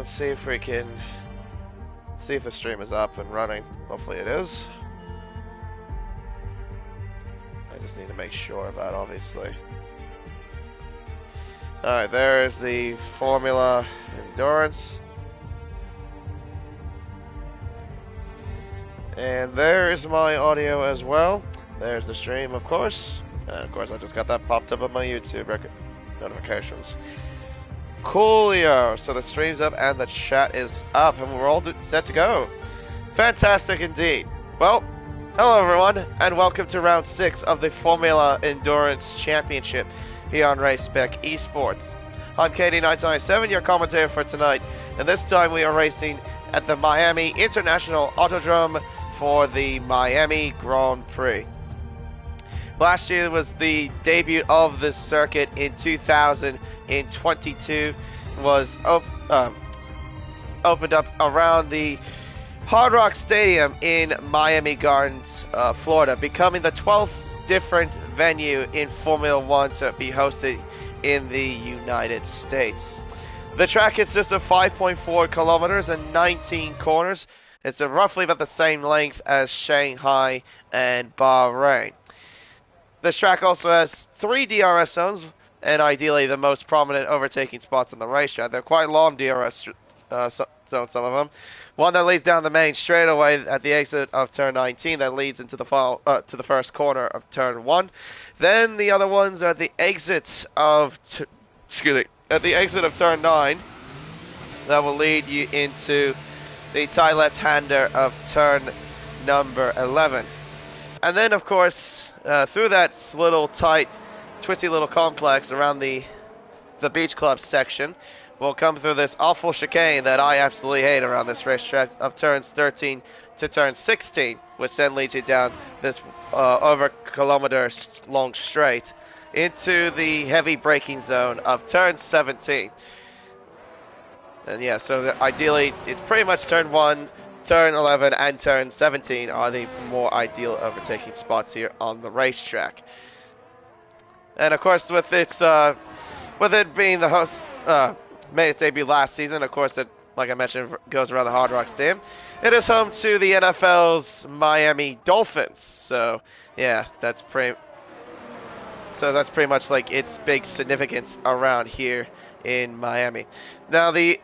let's see if we can see if the stream is up and running. Hopefully it is. I just need to make sure of that, obviously. Alright, there's the Formula Endurance. And there's my audio as well. There's the stream, of course. And of course, I just got that popped up on my YouTube notifications. Coolio! So the stream's up and the chat is up, and we're all set to go. Fantastic indeed. Well, hello everyone, and welcome to round 6 of the Formula Endurance Championship here on Race Spec Esports. I'm KD997, your commentator for tonight, and this time we are racing at the Miami International Autodrome for the Miami Grand Prix. Last year was the debut of this circuit in 2022. Was opened up around the Hard Rock Stadium in Miami Gardens, Florida, becoming the 12th different venue in Formula One to be hosted in the United States. The track consists of 5.4 kilometers and 19 corners. It's roughly about the same length as Shanghai and Bahrain. This track also has 3 DRS zones, and ideally the most prominent overtaking spots on the racetrack. They're quite long DRS zones, some of them. One that leads down the main straightaway at the exit of turn 19 that leads into the to the first corner of turn 1. Then the other ones are at the exit of at the exit of turn 9 that will lead you into the tight left-hander of turn number 11. And then, of course, through that little tight, twisty little complex around the beach club section, we'll come through this awful chicane that I absolutely hate around this racetrack of turns 13 to turn 16, which then leads you down this over kilometer long straight into the heavy braking zone of turn 17. And yeah, so ideally, it's pretty much turn 1, turn 11, and turn 17 are the more ideal overtaking spots here on the racetrack. And of course, with it being the host, made its debut last season, of course, it, like I mentioned, goes around the Hard Rock Stadium. It is home to the NFL's Miami Dolphins. So yeah, that's pretty much like its big significance around here in Miami. Now, the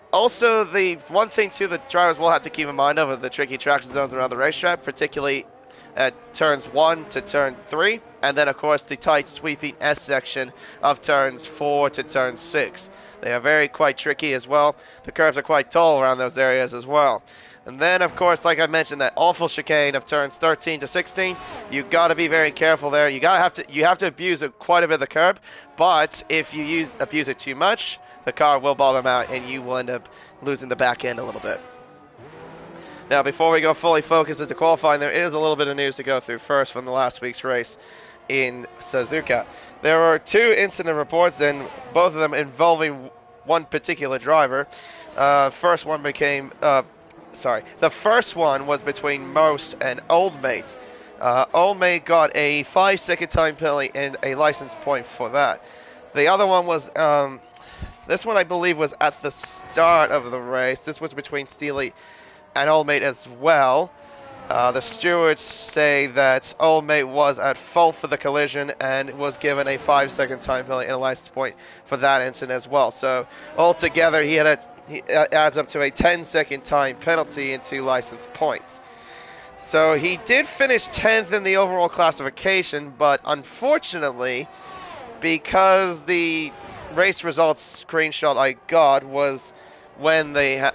one thing too that drivers will have to keep in mind of are the tricky traction zones around the racetrack, particularly at turns 1 to turn 3, and then of course the tight sweeping S section of turns 4 to turn 6. They are quite tricky as well. The curves are quite tall around those areas as well. And then, of course, like I mentioned, that awful chicane of turns 13 to 16. You got to be very careful there. You have to abuse quite a bit of the curb, but if you abuse it too much, the car will bottom out, and you will end up losing the back end a little bit. Now, before we go fully focused into qualifying, there is a little bit of news to go through first from the last week's race in Suzuka. There were 2 incident reports, and both of them involving one particular driver. The first one was between Most and Old Mate. Old Mate got a 5-second time penalty and a license point for that. The other one was, this one I believe was at the start of the race. This was between Steely and Old Mate as well. The stewards say that Old Mate was at fault for the collision and was given a 5-second time penalty and a license point for that incident as well. So altogether, he adds up to a 10-second time penalty and 2 license points. So he did finish 10th in the overall classification, but unfortunately, because the race results screenshot I got was when the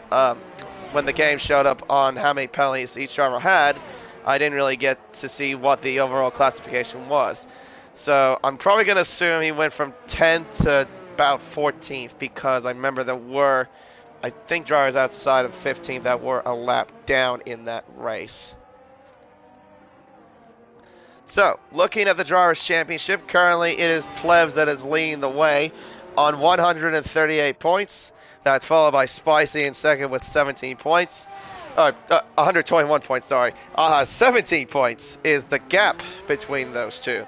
game showed up on how many penalties each driver had, I didn't really get to see what the overall classification was. So I'm probably going to assume he went from 10th to about 14th, because I remember there were, I think, drivers outside of 15th that were a lap down in that race. So, looking at the Drivers' Championship, currently it is Plebs that is leading the way on 138 points. That's followed by Spicy in second with 17 points. 121 points, sorry. 17 points is the gap between those two.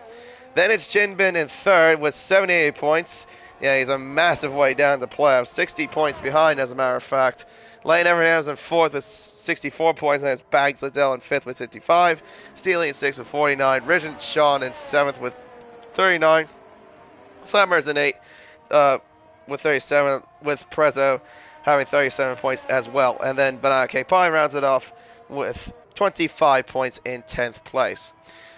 Then it's Jinbin in third with 78 points. Yeah, he's a massive way down to playoffs. 60 points behind, as a matter of fact. Lane Evernham's in 4th with 64 points, and it's Bags Liddell in 5th with 55. Steely in 6th with 49. Ridge Sean in 7th with 39. Slammer's in 8th with 37, with Prezzo having 37 points as well. And then Banana K Pie rounds it off with 25 points in 10th place.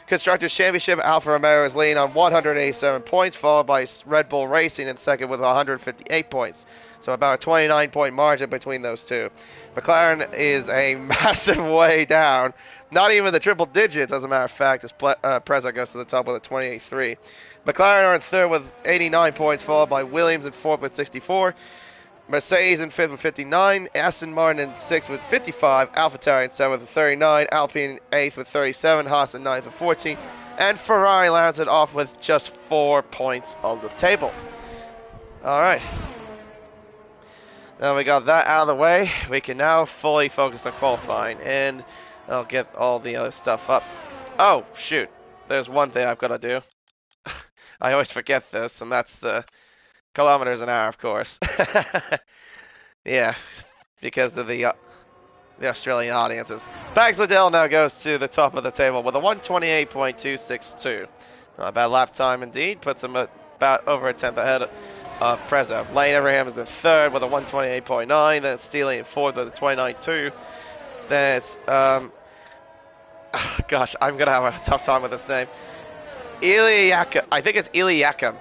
Constructors Championship, Alfa Romeo is leading on 187 points, followed by Red Bull Racing in second with 158 points. So about a 29-point margin between those two. McLaren is a massive way down. Not even the triple digits, as a matter of fact, as Prezzo goes to the top with a 28-3. McLaren are in third with 89 points, followed by Williams in fourth with 64. Mercedes in 5th with 59, Aston Martin in 6th with 55, AlphaTauri in 7th with 39, Alpine in 8th with 37, Haas in 9th with 14, and Ferrari lands it off with just 4 points on the table. Alright. Now we got that out of the way, we can now fully focus on qualifying, and I'll get all the other stuff up. Oh, shoot. There's one thing I've got to do. I always forget this, and that's the kilometers an hour, of course. Yeah, because of the Australian audiences. Bags Liddell now goes to the top of the table with a 128.262. Not a bad lap time indeed. Puts him about over a tenth ahead of Prezzo. Lane Evernham is in third with a 128.9. Then it's Steely in fourth with a 29.2. Then it's gosh, I'm gonna have a tough time with this name. Iliakim. I think it's Iliakim.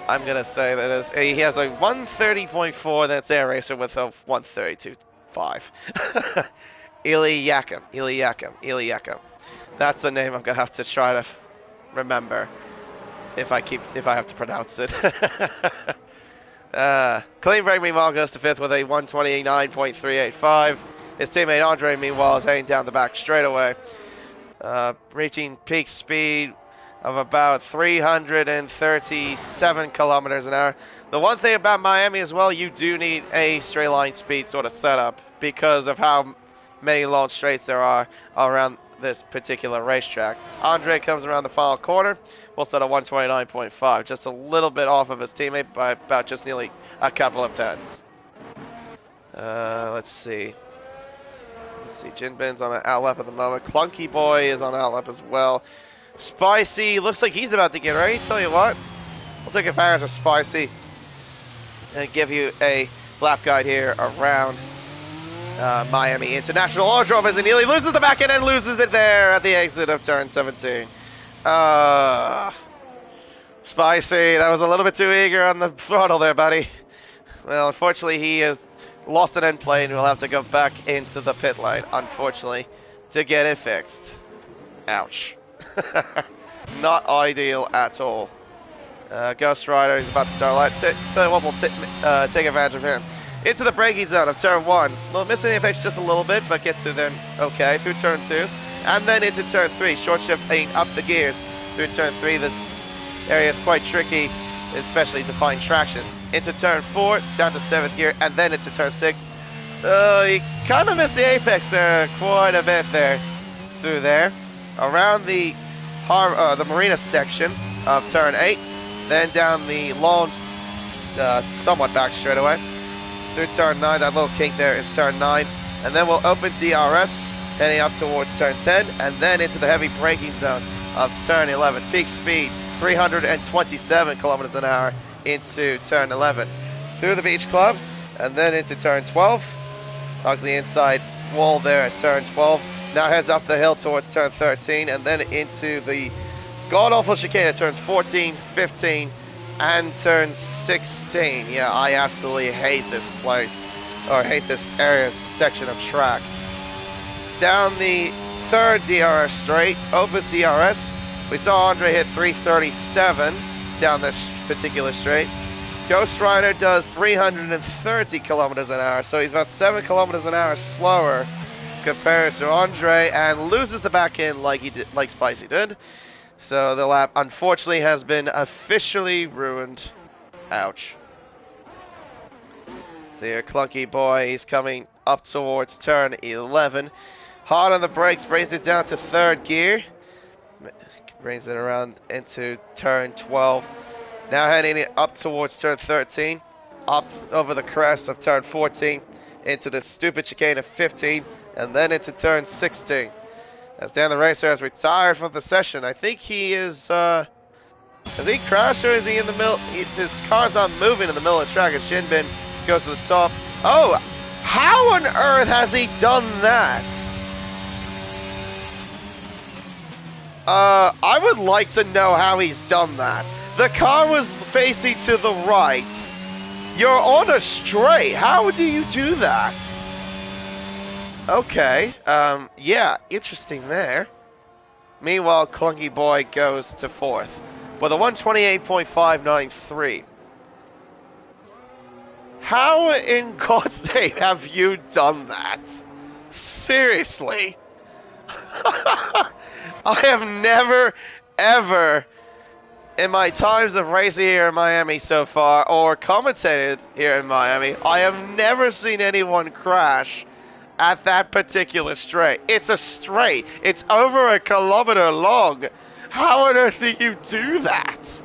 I'm going to say that is. He has a 130.4, then it's Air Racer with a 132.5. Iliakim. That's the name I'm going to have to try to remember if I have to pronounce it. Clean Break meanwhile goes to 5th with a 129.385. His teammate Andre meanwhile is heading down the back straightaway, reaching peak speed of about 337 kilometers an hour. The one thing about Miami as well, you do need a straight line speed sort of setup because of how many long straights there are around this particular racetrack. Andre comes around the final corner, we'll set a 129.5, just a little bit off of his teammate by about just nearly a couple of tenths. Let's see, Jinbin's on an outlap at the moment. Clunky Boy is on outlap as well. Spicy looks like he's about to get ready. Tell you what, we'll take advantage of Spicy and give you a lap guide here around Miami International Autodrome as he nearly loses the back end and loses it there at the exit of turn 17. Spicy, that was a little bit too eager on the throttle there, buddy. Well, unfortunately, he has lost an end plate and will have to go back into the pit lane, unfortunately, to get it fixed. Ouch. Not ideal at all. Ghost Rider is about to start light. What will take advantage of him. Into the braking zone of turn 1. Well, missing the apex just a little bit, but gets through there okay. Through turn 2. And then into turn 3. Short shifting up the gears. Through turn 3. This area is quite tricky, especially to find traction. Into turn 4. Down to 7th gear. And then into turn 6. You kind of missed the apex there quite a bit there. Through there. Around the marina section of turn 8, then down the long, somewhat back straightaway, through turn 9. That little kink there is turn 9, and then we'll open DRS, heading up towards turn 10, and then into the heavy braking zone of turn 11. Peak speed, 327 kilometers an hour into turn 11. Through the beach club, and then into turn 12, hugs the inside wall there at turn 12. Now heads up the hill towards turn 13 and then into the god-awful chicane at turns 14, 15, and turn 16. Yeah, I absolutely hate this place, or hate this area, section of track. Down the third DRS straight, opens DRS. We saw Andre hit 337 down this particular straight. Ghost Rider does 330 kilometers an hour, so he's about 7 kilometers an hour slower compared to Andre, and loses the back end like Spicy did. So the lap unfortunately has been officially ruined. Ouch. So here, Clunky Boy, he's coming up towards turn 11. Hard on the brakes, brings it down to 3rd gear. Brings it around into turn 12. Now heading up towards turn 13, up over the crest of turn 14, into the stupid chicane of 15, and then into turn 16. As Dan the Racer has retired from the session, I think he is, has he crashed or is he in the middle? His car's not moving in the middle of the track, and Shinbin goes to the top. Oh, how on earth has he done that? I would like to know how he's done that. The car was facing to the right. You're on a straight. How do you do that? Okay, yeah, interesting there. Meanwhile, Clunky Boy goes to 4th with a 128.593. How in God's name have you done that? Seriously? I have never, ever, in my times of racing here in Miami so far, or commentated here in Miami, I have never seen anyone crash at that particular straight. It's a straight. It's over 1 kilometer long. How on earth do you do that?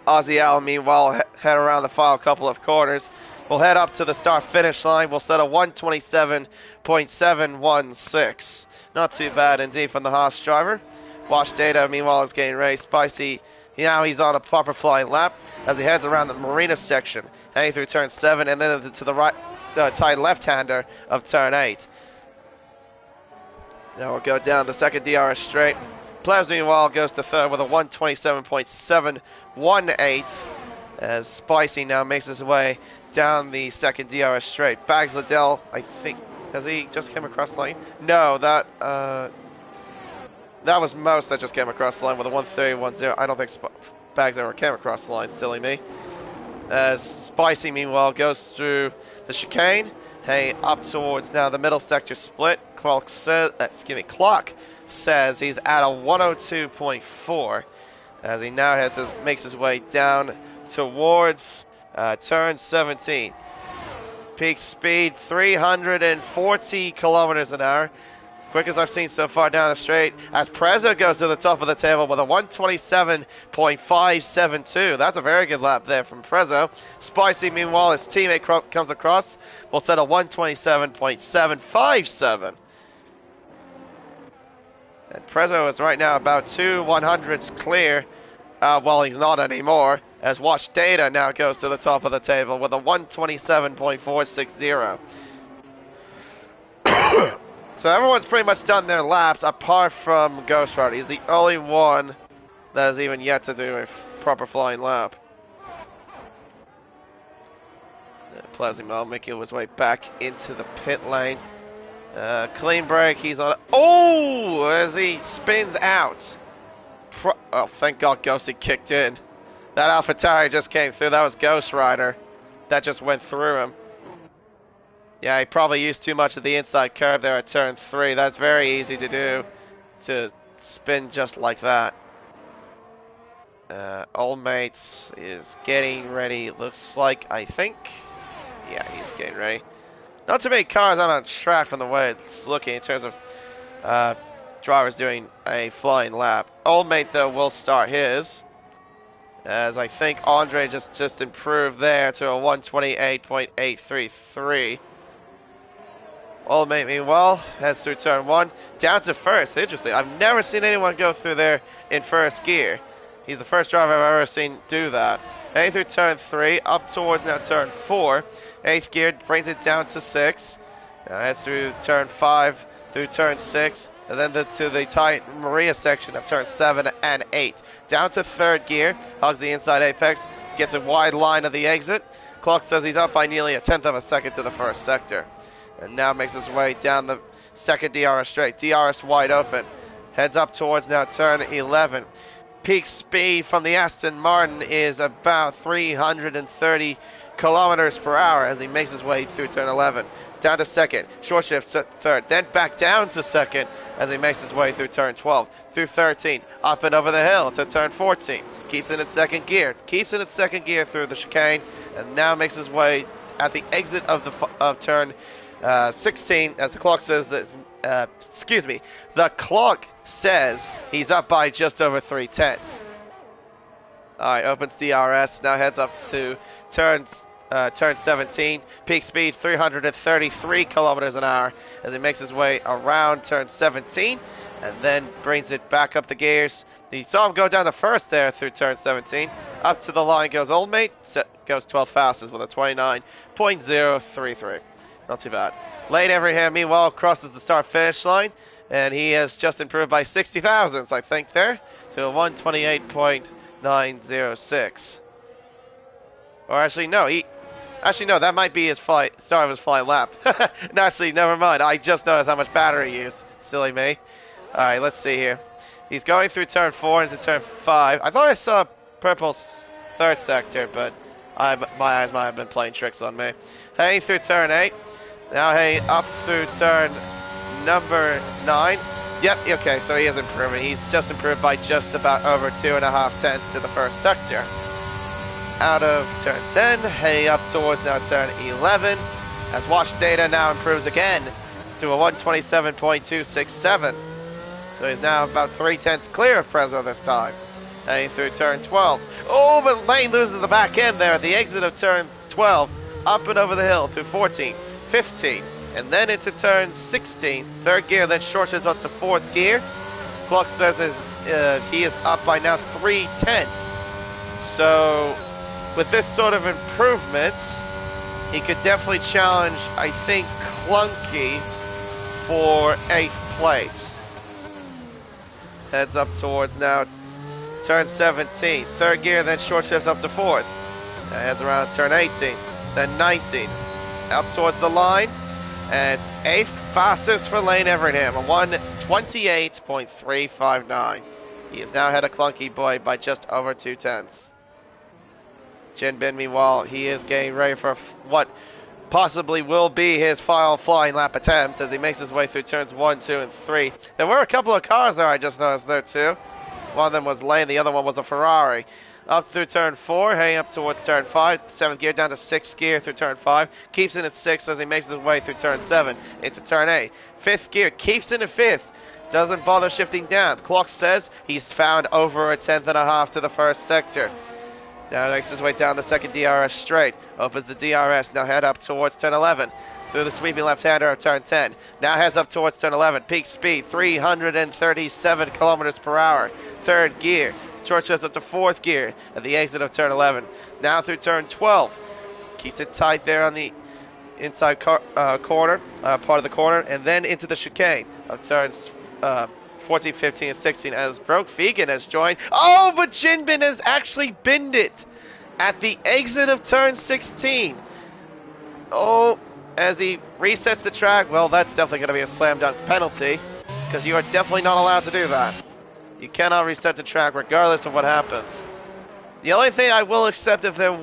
Ozzy Al, meanwhile, head around the final couple of corners. We'll head up to the start-finish line. We'll set a 127.716. Not too bad indeed from the Haas driver. Watch Data, meanwhile, is getting ready. Spicy, now he's on a proper flying lap as he heads around the marina section, heading through turn 7 and then to the right, tight left-hander of turn 8. Now we'll go down the second DRS straight. Plebs, meanwhile, goes to 3rd with a 127.718 as Spicy now makes his way down the second DRS straight. Bags Liddell, I think, has he just came across the line? No, that was Most that just came across the line with a 130.10. I don't think Bags ever came across the line, silly me. As Spicy, meanwhile, goes through the chicane, hey, up towards now the middle sector split. Clock says he's at a 102.4 as he now makes his way down towards turn 17. Peak speed 340 kilometers an hour. Quickest I've seen so far down the straight, as Prezzo goes to the top of the table with a 127.572. That's a very good lap there from Prezzo. Spicy, meanwhile, his teammate comes across. We'll set a 127.757. And Prezzo is right now about 2 100s clear. Well, he's not anymore, as Watch Data now goes to the top of the table with a 127.460. So everyone's pretty much done their laps apart from Ghost Rider. He's the only one that has even yet to do a proper flying lap. Plasimo making his way back into the pit lane. Clean break, he's on. Oh, as he spins out. Oh, thank God Ghosty kicked in. That AlphaTauri just came through. That was Ghost Rider. That just went through him. Yeah, he probably used too much of the inside curve there at turn 3. That's very easy to do, to spin just like that. Old Mates is getting ready. Looks like, I think, yeah, he's getting ready. Not too many cars on track from the way it's looking in terms of drivers doing a flying lap. Old Mate, though, will start his, as I think Andre just improved there to a 128.833. Old Mate, meanwhile, heads through turn 1, down to first. Interesting. I've never seen anyone go through there in first gear. He's the first driver I've ever seen do that. Heading through turn 3, up towards now turn 4. 8th gear, brings it down to 6. Now heads through turn 5, through turn 6, and then to the tight Maria section of turn 7 and 8. Down to 3rd gear, hugs the inside apex, gets a wide line of the exit. Clock says he's up by nearly a 1/10 of a second to the first sector. And now makes his way down the second DRS straight. DRS wide open. Heads up towards now turn 11. Peak speed from the Aston Martin is about 330 kilometers per hour as he makes his way through turn 11. Down to second. Short shift third. Then back down to second as he makes his way through turn 12. Through 13. Up and over the hill to turn 14. Keeps in its second gear. Keeps in its second gear through the chicane. And now makes his way at the exit of turn 16, as the clock says that, the clock says he's up by just over 3/10. Alright, opens DRS, now heads up to turn 17. Peak speed 333 kilometers an hour as he makes his way around turn 17 and then brings it back up the gears. You saw him go down the first there through turn 17. Up to the line goes Old Mate, goes 12 fastest with a 29.033. Not too bad. Lane Everingham, meanwhile, crosses the start-finish line, and he has just improved by 60 thousandths, I think, there, to a 128.906. Or actually, no, no, that might be his start of his flying lap. No, actually, never mind. I just noticed how much battery he used. Silly me. Alright, let's see here. He's going through turn 4 into turn 5. I thought I saw Purple's third sector, but my eyes might have been playing tricks on me. Heading through turn 8. Now heading up through turn number 9. Yep, okay, so he is improving. He's just improved by just about over 2.5 tenths to the first sector. Out of turn 10, heading up towards now turn 11. As watch data now improves again to a 127.267. So he's now about 3 tenths clear of Prezzo this time. Heading through turn 12. Oh, but Lane loses the back end there at the exit of turn 12. Up and over the hill through 14, 15, and then into turn 16. Third gear, then short shifts up to fourth gear. Clock says he is up by now 3 tenths. So with this sort of improvement, he could definitely challenge, I think, Clunky for 8th place. Heads up towards now turn 17. Third gear, then short shifts up to 4th. Now heads around turn 18, then 19. Up towards the line, and it's 8th fastest for Lane Everingham, a 128.359. He is now ahead of Clunky Boy by just over 2 tenths. Jinbin, meanwhile, he is getting ready for what possibly will be his final flying lap attempt as he makes his way through turns 1, 2, and 3. There were a couple of cars there I just noticed there too. One of them was Lane, the other one was a Ferrari. Up through turn 4, heading up towards turn 5. 7th gear down to 6th gear through turn 5. Keeps in at 6th as he makes his way through turn 7 into turn 8. 5th gear, keeps in at 5th. Doesn't bother shifting down. Clock says he's found over a 10.5 to the first sector. Now makes his way down the second DRS straight. Opens the DRS. Now head up towards turn 11. Through the sweeping left-hander of turn 10. Now heads up towards turn 11. Peak speed 337 kilometers per hour. Third gear. Short shifts up to 4th gear at the exit of turn 11. Now through turn 12. Keeps it tight there on the inside corner, part of the corner. And then into the chicane of turns 14, 15, and 16 as Broke Vegan has joined. Oh, but Jinbin has actually binned it at the exit of turn 16. Oh, as he resets the track, well, that's definitely going to be a slam dunk penalty because you are definitely not allowed to do that. You cannot reset the track regardless of what happens. The only thing I will accept if there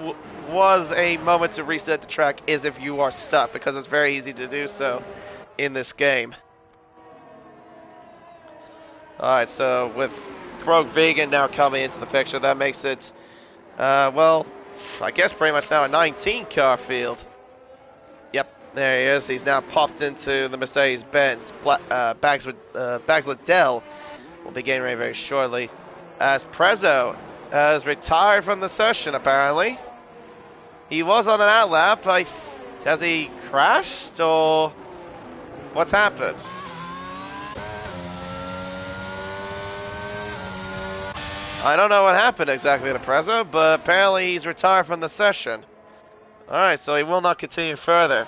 was a moment to reset the track is if you are stuck, because it's very easy to do so in this game. Alright, so with Broke Vegan now coming into the picture, that makes it, well, I guess pretty much now a 19 car field. Yep, there he is. He's now popped into the Mercedes-Benz. Bags Liddell will be getting ready very shortly. As Prezzo has retired from the session, apparently. He was on an outlap. Has he crashed, or what's happened? I don't know what happened exactly to Prezzo, but apparently he's retired from the session. Alright, so he will not continue further.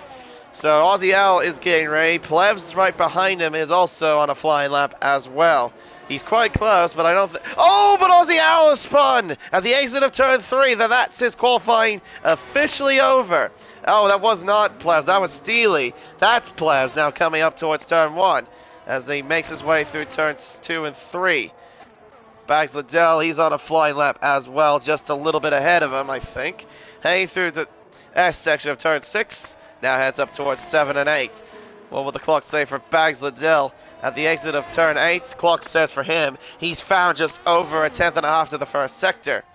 So Aussie Owl is getting ready. Plebs right behind him is also on a flying lap as well. He's quite close, but I don't think... Oh, but Aussie Owl spun at the exit of turn 3. That's his qualifying officially over. Oh, that was not Plebs. That was Steely. That's Plebs now coming up towards turn 1 as he makes his way through turns 2 and 3. Bags Liddell, he's on a flying lap as well, just a little bit ahead of him, I think. Heading through the S section of turn 6, now heads up towards 7 and 8. What will the clock say for Bags Liddell at the exit of turn 8? Clock says for him, he's found just over a 10.5 to the first sector.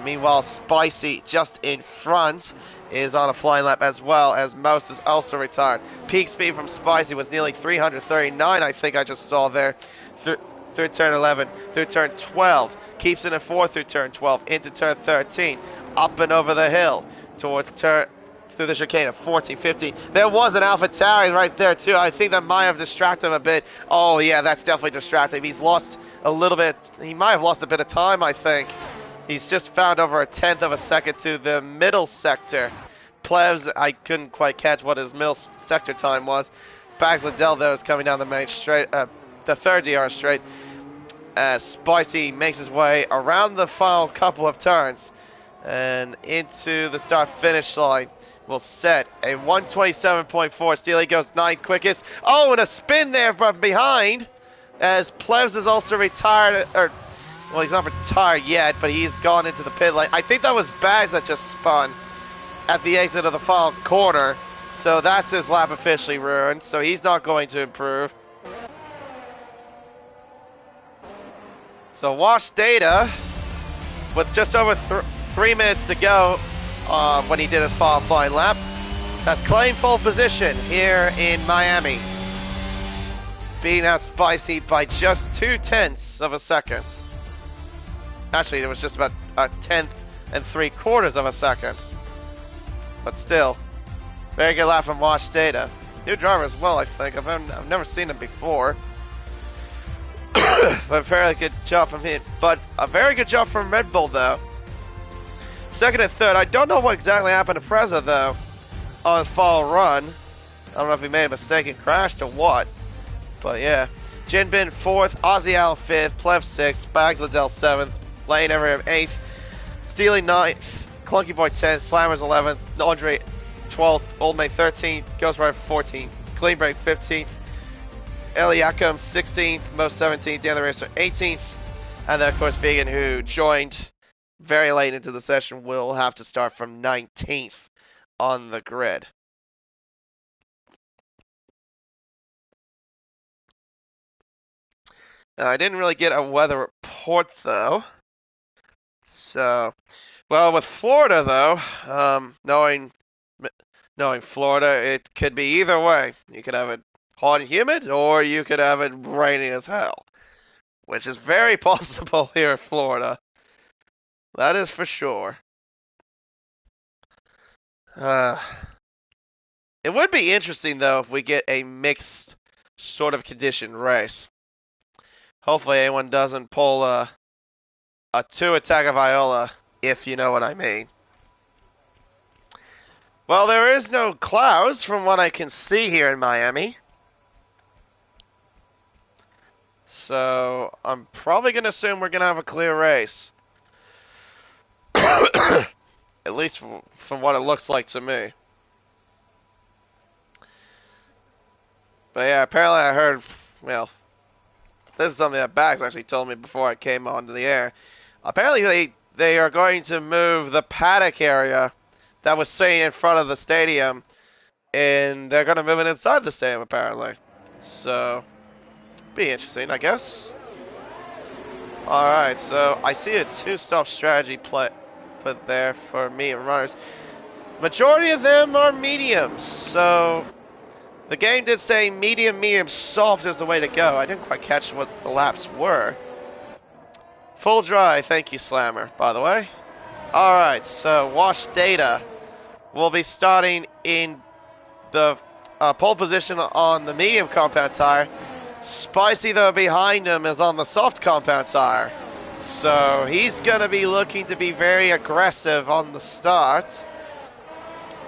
Meanwhile, Spicy, just in front, is on a flying lap as well, as Most is also retired. Peak speed from Spicy was nearly 339, I think I just saw there. Through turn 11, through turn 12. keeps it in fourth through turn 12, into turn 13, up and over the hill, towards turn, through the chicane of 14, 15. There was an AlphaTauri right there too. I think that might have distracted him a bit. Oh yeah, that's definitely distracting. He's lost a little bit, he might have lost a bit of time, I think. He's just found over a tenth of a second to the middle sector. Plebs, I couldn't quite catch what his middle sector time was. Bags Liddell though is coming down the main straight, the third DR straight. As Spicy makes his way around the final couple of turns and into the start-finish line. Will set a 127.4. Steely goes 9th quickest. Oh, and a spin there from behind. As Plebs is also retired, or, well, he's not retired yet, but he's gone into the pit lane. I think that was Bags that just spun at the exit of the final corner. So that's his lap officially ruined. So he's not going to improve. So Wash Data, with just over 3 minutes to go, when he did his qualifying lap, has claimed pole position here in Miami, beating out Spicy by just 0.2 of a second. Actually, it was just about a 1/10 and 3/4 of a second, but still, very good lap from Wash Data. New driver as well, I think. I've never seen him before. But very good job from him. But a very good job from Red Bull though. Second and third. I don't know what exactly happened to Freza though on his fall run. I don't know if he made a mistake and crashed or what. But yeah. Jinbin 4th, Ozzy Al 5th, Plev 6th, Bags Liddell 7th, Lane Everett 8th, Steely 9th, Clunky Boy 10th, Slammers 11th, Andre 12th, Old Mate 13th, Ghost Rider 14th, Clean Break 15th, Eliakim 16th, Mo 17th, Dan the Racer 18th, and then of course Vegan, who joined very late into the session, will have to start from 19th on the grid. Now, I didn't really get a weather report though. So, well, with Florida though, knowing Florida, it could be either way. You could have it hot and humid, or you could have it raining as hell, which is very possible here in Florida. That is for sure. It would be interesting though if we get a mixed sort of condition race. Hopefully anyone doesn't pull a 2 attack of Viola, if you know what I mean. Well, there is no clouds from what I can see here in Miami. So, I'm probably going to assume we're going to have a clear race. At least from what it looks like to me. But yeah, apparently I heard, well, this is something that Bax actually told me before I came onto the air. Apparently they are going to move the paddock area that was sitting in front of the stadium, and they're going to move it inside the stadium apparently. So, be interesting, I guess. Alright, so I see a 2-stop strategy put there for medium runners. Majority of them are mediums, so the game did say medium, soft is the way to go. I didn't quite catch what the laps were. Full dry, thank you, Slammer, by the way. Alright, so Wash Data will be starting in the pole position on the medium compound tire. Spicy, though, behind him is on the soft compound tire. So he's going to be looking to be very aggressive on the start.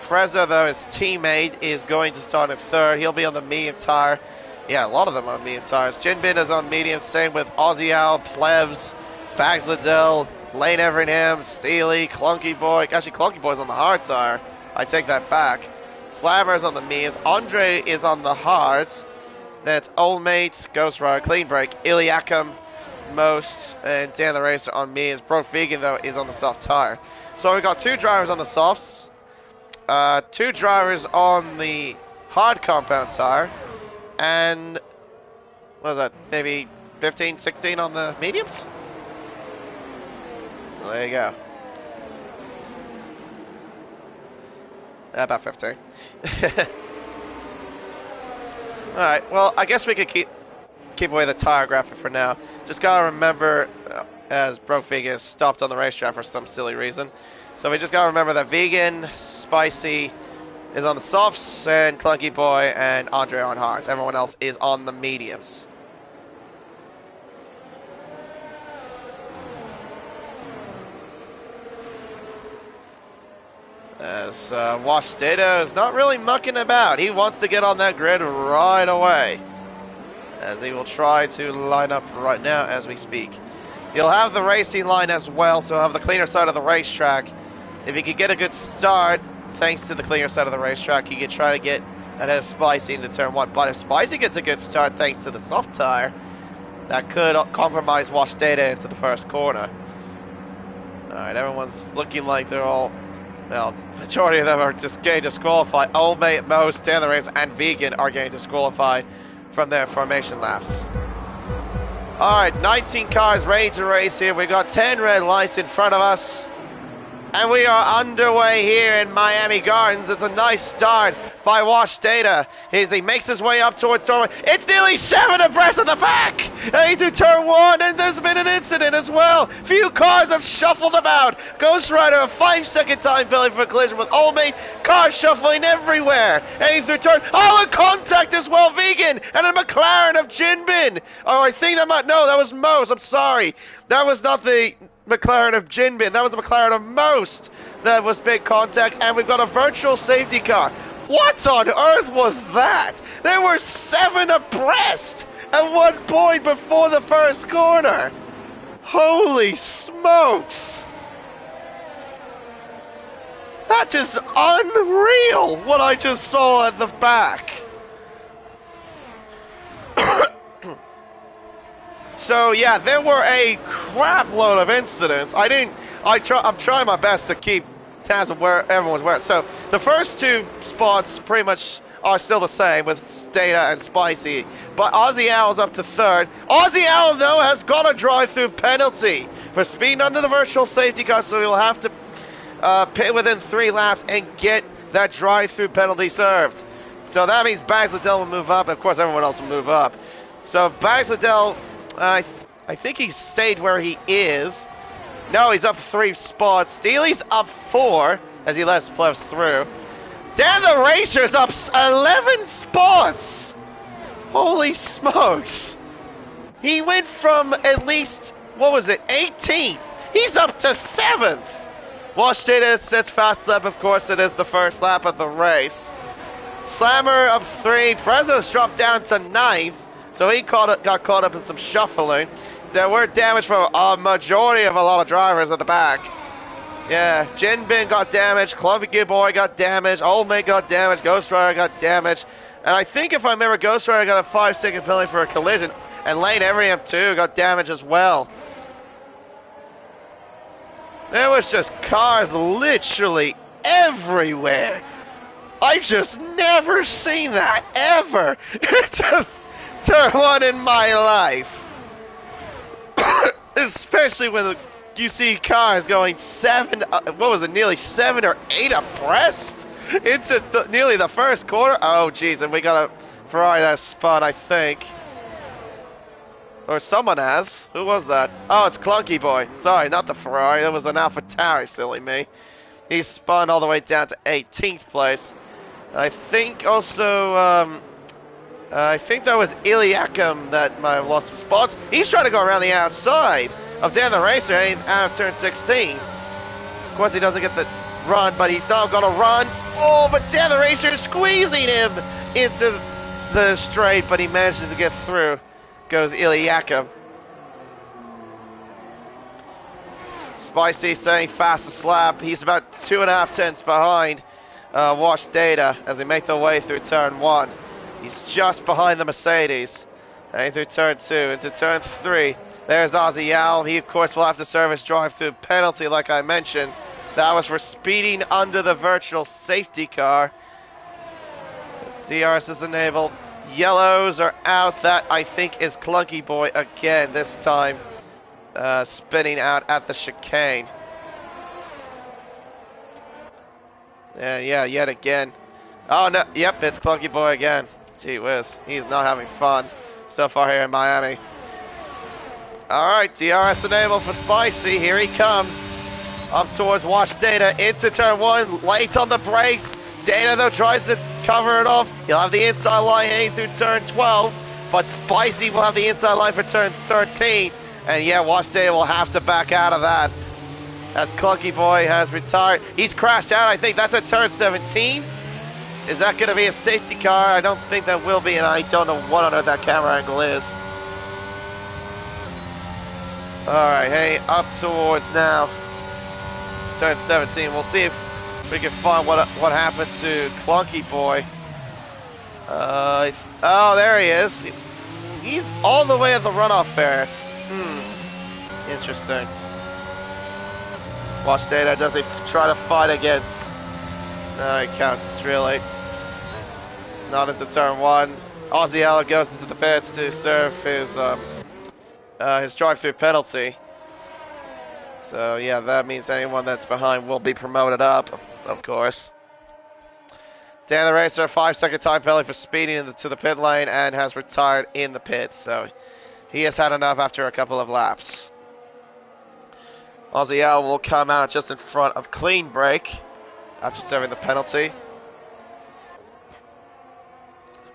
Freza, though, his teammate, is going to start in third. He'll be on the medium tire. Yeah, a lot of them on medium tires. Jinbin is on medium, same with Aussie Al, Plebs, Bags Liddell, Lane Everingham, Steely, Clunky Boy. Actually, Clunky Boy's on the hard tire. I take that back. Slammer's on the mediums. Andre is on the hards. That's Old Mates, Ghost Rider, Clean Break, Iliakim, Most, and Dan the Racer on mediums. Broke Vegan, though, is on the soft tire. So we've got 2 drivers on the softs. 2 drivers on the hard compound tire. And, what was that, maybe 15, 16 on the mediums? Well, there you go. About 15. Alright, well, I guess we could keep away the tire graphic for now. Just gotta remember, as Broke Vegan is stopped on the racetrack for some silly reason. So we just gotta remember that Vegan, Spicy is on the softs, and Clunky Boy and Andre on hards. Everyone else is on the mediums. As Wash Data is not really mucking about. He wants to get on that grid right away. As he will try to line up right now as we speak. He'll have the racing line as well, so he'll have the cleaner side of the racetrack. If he could get a good start, thanks to the cleaner side of the racetrack, he could try to get ahead of Spicy into turn 1. But if Spicy gets a good start thanks to the soft tire, that could compromise Wash Data into the first corner. Alright, everyone's looking like they're all... Well, majority of them are just getting disqualified. Old Mate, Most, Dan the Race, and Vegan are getting disqualified from their formation laps. Alright, 19 cars ready to race here. We got 10 red lights in front of us. And we are underway here in Miami Gardens. It's a nice start by Wash Data as he makes his way up towards Storm. It's nearly 7 abreast of the back! And into turn 1, and there's been an incident as well. Few cars have shuffled about. Ghost Rider, a 5-second time penalty for a collision with Old Mate. Cars shuffling everywhere. And through turn, oh, a contact as well, Vegan, and a McLaren of Jinbin. Oh, I think that might, no, that was Mose, I'm sorry. That was not the McLaren of Jinbin, that was the McLaren of Most. That was big contact, and we've got a virtual safety car. What on earth was that? There were 7 abreast at one point before the first corner. Holy smokes. That is unreal, what I just saw at the back. So yeah, there were a crap load of incidents. I'm trying my best to keep tabs of where everyone's where. So the first 2 spots pretty much are still the same with Data and Spicy. But Aussie Owl's up to 3rd. Aussie Owl though has got a drive-through penalty for speeding under the virtual safety car, so he'll have to pit within 3 laps and get that drive-through penalty served. So that means Bags Liddell will move up, and of course everyone else will move up. So Bags Liddell, I think he stayed where he is. No, he's up 3 spots. Steely's up 4 as he lets plebs through. Dan the Racer's up 11 spots. Holy smokes. He went from at least, what was it, 18th. He's up to 7th. Wash Data says fast lap, of course it is the first lap of the race. Slammer up 3. Fresno's dropped down to 9th. So he got caught up in some shuffling. There were damage from a majority of a lot of drivers at the back. Yeah, Jinbin got damaged, Clunky Boy got damaged, Old Mate got damaged, Ghost Rider got damaged. And I think if I remember, Ghost Rider got a 5-second penalty for a collision. And Lane Everyam too got damaged as well. There was just cars literally everywhere. I've just never seen that, ever. Turn 1 in my life. Especially when you see cars going 7, what was it, nearly 7 or 8 abreast into nearly the first quarter. Oh, jeez, and we got a Ferrari that spun, I think. Or someone has. Who was that? Oh, it's Clunky Boy. Sorry, not the Ferrari. That was an AlphaTauri, silly me. He spun all the way down to 18th place. I think also, I think that was Iliakim that might have lost some spots. He's trying to go around the outside of Dan the Racer out of turn 16. Of course, he doesn't get the run, but he's now going to run. Oh, but Dan the Racer is squeezing him into the straight, but he manages to get through. Goes Iliakim. Spicy saying fastest lap. He's about 2.5 tenths behind Wash Data as they make their way through turn 1. He's just behind the Mercedes. And through turn 2 into turn 3. There's Ozzy Yao. He, of course, will have to serve his drive-through penalty, like I mentioned. That was for speeding under the virtual safety car. DRS is enabled. Yellows are out. That, I think, is Clunky Boy again, this time. Spinning out at the chicane. Yeah, yet again. Oh, no, yep, it's Clunky Boy again. Gee whiz, he's not having fun so far here in Miami. Alright, DRS enabled for Spicy. Here he comes. Up towards Watch Data. Into turn 1. Late on the brakes. Data, though, tries to cover it off. He'll have the inside line heading through turn 12. But Spicy will have the inside line for turn 13. And yeah, Watch Data will have to back out of that. As Clunky Boy has retired. He's crashed out, I think. That's at turn 17. Is that going to be a safety car? I don't think that will be, and I don't know what on earth that camera angle is. Alright, hey, up towards now. Turn 17. We'll see if we can find what happened to Clunky Boy. Oh, there he is. He's all the way at the runoff there. Interesting. Watch Data, does he try to fight against? No, he counts, really. Not into turn 1. Aussie Yellow goes into the pits to serve his drive-through penalty. So, yeah, that means anyone that's behind will be promoted up, of course. Dan the Racer, a 5-second time penalty for speeding into the pit lane and has retired in the pits. So, he has had enough after a couple of laps. Aussie Yellow will come out just in front of Clean Break after serving the penalty.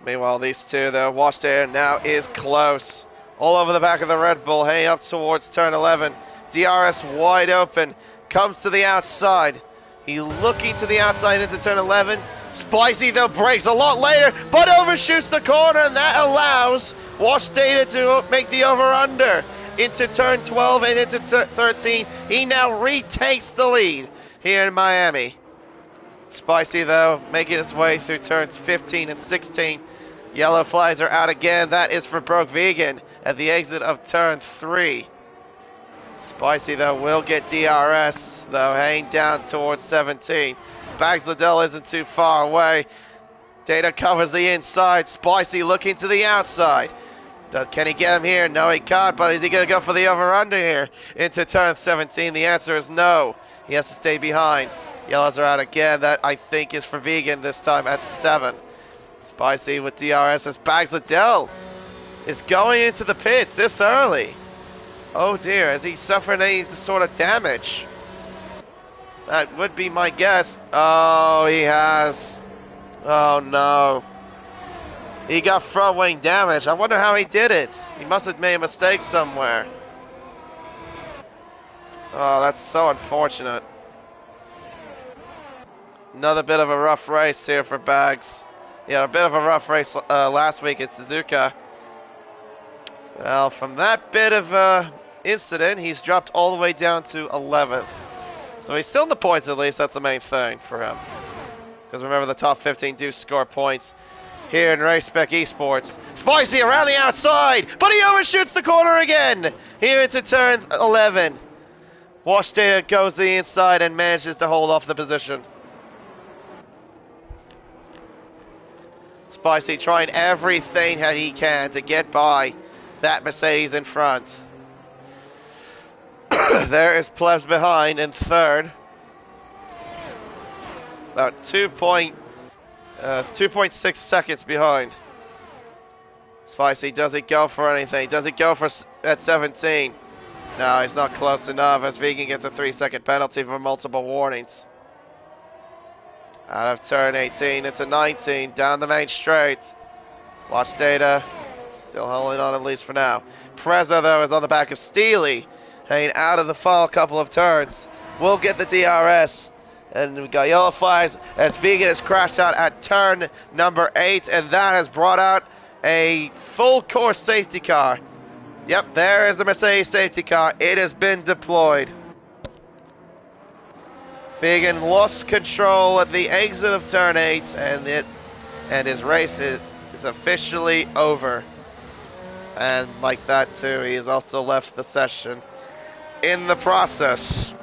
Meanwhile, these two, though, Watch Data now is close. All over the back of the Red Bull, heading up towards turn 11. DRS wide open, comes to the outside. He looking to the outside into turn 11. Spicy, though, brakes a lot later, but overshoots the corner, and that allows Watch Data to make the over-under into turn 12 and into 13. He now retakes the lead here in Miami. Spicy, though, making his way through turns 15 and 16. Yellow flags are out again. That is for Broke Vegan at the exit of turn 3. Spicy, though, will get DRS, though, heading down towards 17. Bags Liddell isn't too far away. Data covers the inside. Spicy looking to the outside. Can he get him here? No, he can't, but is he going to go for the over-under here into turn 17? The answer is no. He has to stay behind. Yellows are out again. That, I think, is for Vegan this time at 7. Spicy with DRS as Bags Liddell is going into the pits this early. Oh dear, has he suffered any sort of damage? That would be my guess. Oh, he has. Oh no. He got front wing damage. I wonder how he did it. He must have made a mistake somewhere. Oh, that's so unfortunate. Another bit of a rough race here for Bags. Yeah, a bit of a rough race last week at Suzuka. Well, from that bit of incident, he's dropped all the way down to 11th. So he's still in the points at least. That's the main thing for him. Because remember, the top 15 do score points here in Race Spec Esports. Spicy around the outside, but he overshoots the corner again. Here into turn 11. Watch Data goes to the inside and manages to hold off the position. Spicy trying everything that he can to get by that Mercedes in front. There is Plebs behind in third. About 2.6 seconds behind. Spicy, does he go for anything? Does he go for at 17? No, he's not close enough as Vegan gets a 3-second penalty for multiple warnings. Out of turn 18 into 19, down the main straight. Watch Data, still holding on at least for now. Preza, though, is on the back of Steely, hanging out of the final couple of turns. We'll get the DRS. And we got yellow flags as Vegan has crashed out at turn number 8, and that has brought out a full course safety car. Yep, there is the Mercedes safety car. It has been deployed. Vegan lost control at the exit of turn 8, and his race is officially over. And like that too, he has also left the session in the process.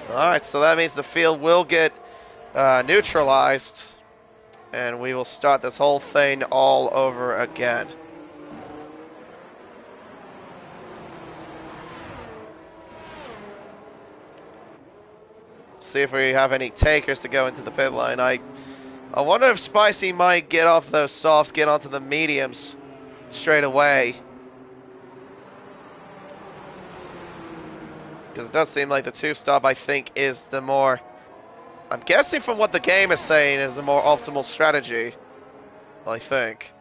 Alright, so that means the field will get neutralized, and we will start this whole thing all over again. see if we have any takers to go into the pit lane. I wonder if Spicy might get off those softs, get onto the mediums straight away. Because it does seem like the two-stop, I think, is the more... I'm guessing from what the game is saying is the more optimal strategy. I think.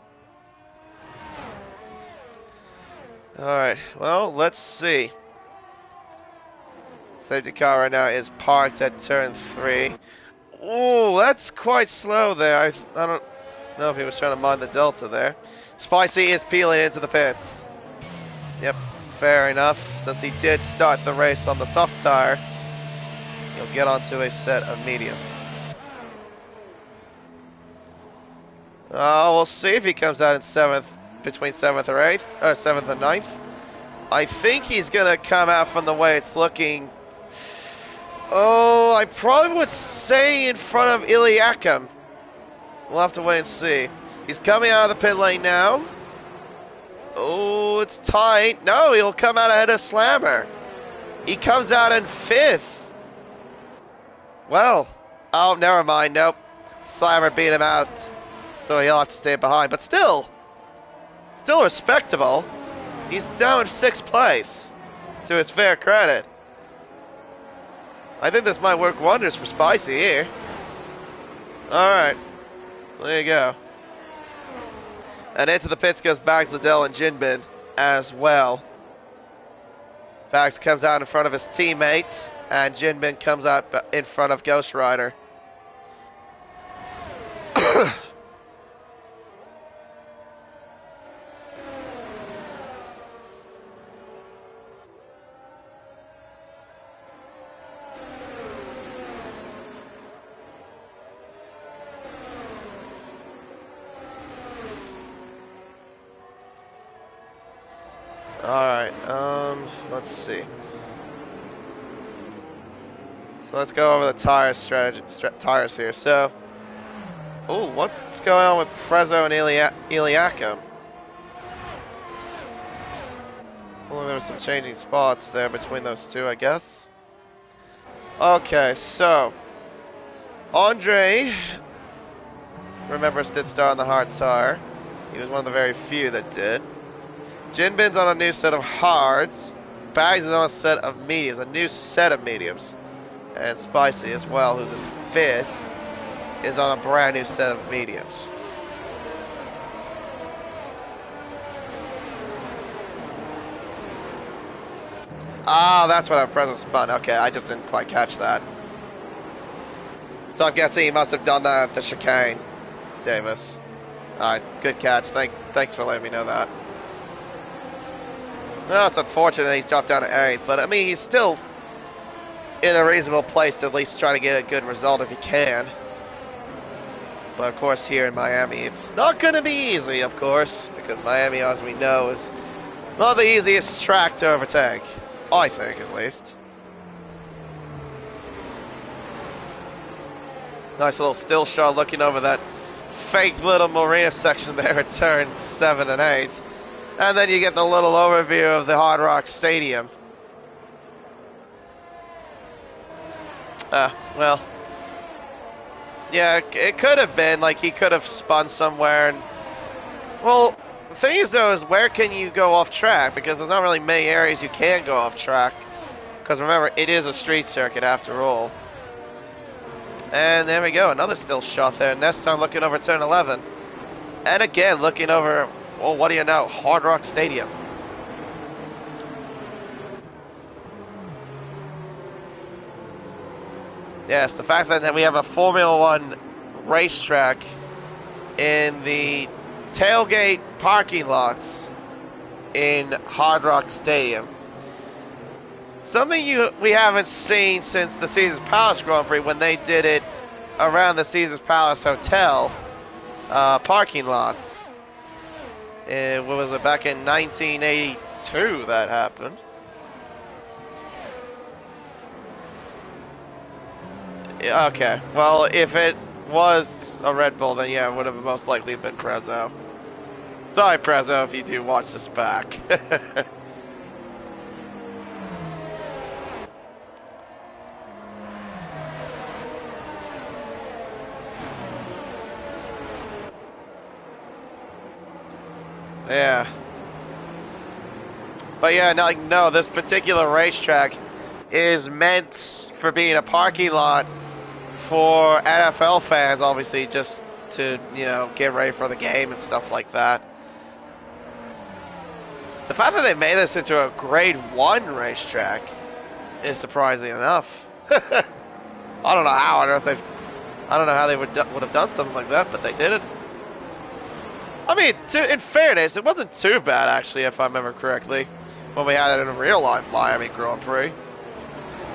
Alright, well, let's see. Safety car right now is parked at turn 3. Ooh, that's quite slow there. I don't know if he was trying to mind the delta there. Spicy is peeling into the pits. Yep, fair enough. Since he did start the race on the soft tire, he'll get onto a set of mediums. We'll see if he comes out in 7th, between 7th or 8th, or 7th and 9th. I think he's gonna come out from the way it's looking. Oh, I probably would say in front of Iliakim. We'll have to wait and see. He's coming out of the pit lane now. Oh, it's tight. No, he'll come out ahead of Slammer. He comes out in 5th. Well, oh, never mind. Nope. Slammer beat him out, so he'll have to stay behind. But still respectable. He's down in 6th place, to his fair credit. I think this might work wonders for Spicy here. Alright. There you go. And into the pits goes Bags, Liddell, and Jinbin as well. Bags comes out in front of his teammates, and Jinbin comes out in front of Ghost Rider. Alright, let's see. So let's go over the tires here. So, oh, what's going on with Frezzo and Iliakim? Well, there was some changing spots there between those two, I guess. Okay, so Andre, remember, did start on the hard tire. He was one of the very few that did. Jinbin's on a new set of hards. Bags is on a set of mediums, a new set of mediums. And Spicy as well, who's in 5th, is on a brand new set of mediums. Ah, that's what our present spun. Okay, I just didn't quite catch that. So I'm guessing he must have done that at the chicane, Davis. Alright, good catch. Thanks for letting me know that. Well, it's unfortunate he's dropped down to 8th, but I mean, he's still in a reasonable place to at least try to get a good result if he can. But of course, here in Miami, it's not going to be easy, of course, because Miami, as we know, is not the easiest track to overtake. I think, at least. Nice little still shot looking over that fake little marina section there at turn 7 and 8. And then you get the little overview of the Hard Rock Stadium. Well. Yeah, it could have been, like, he could have spun somewhere and... Well, the thing is, though, is where can you go off track? Because there's not really many areas you can go off track. Because remember, it is a street circuit after all. And there we go, another still shot there. Next time looking over turn 11. And again, looking over... Well, what do you know? Hard Rock Stadium. Yes, the fact that we have a Formula One racetrack in the tailgate parking lots in Hard Rock Stadium. Something we haven't seen since the Caesars Palace Grand Prix when they did it around the Caesars Palace Hotel parking lots. What was it, back in 1982 that happened? Yeah, okay, well, if it was a Red Bull, then yeah, it would have most likely been Prezzo. Sorry, Prezzo, if you do watch this back. Yeah. But yeah, no, this particular racetrack is meant for being a parking lot for NFL fans, obviously, just to, you know, get ready for the game and stuff like that. The fact that they made this into a Grade 1 racetrack is surprising enough. I don't know how on earth I don't know how they would have done something like that, but they did it. I mean, in fairness, it wasn't too bad, actually, if I remember correctly, when we had it in a real-life Miami Grand Prix.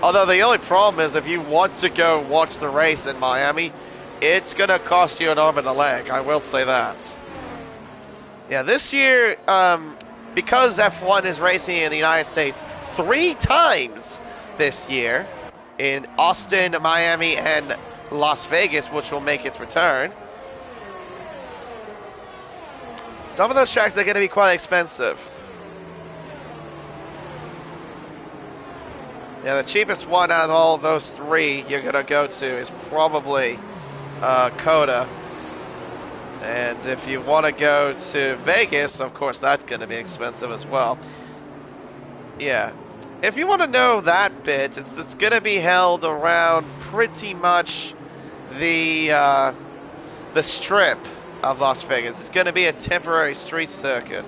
Although the only problem is, if you want to go watch the race in Miami, it's going to cost you an arm and a leg, I will say that. Yeah, this year, because F1 is racing in the United States 3 times this year, in Austin, Miami, and Las Vegas, which will make its return, some of those tracks are going to be quite expensive. Yeah, the cheapest one out of all of those 3 you're going to go to is probably Coda. And if you want to go to Vegas, of course, that's going to be expensive as well. Yeah. If you want to know that bit, it's going to be held around pretty much the strip of Las Vegas. It's going to be a temporary street circuit.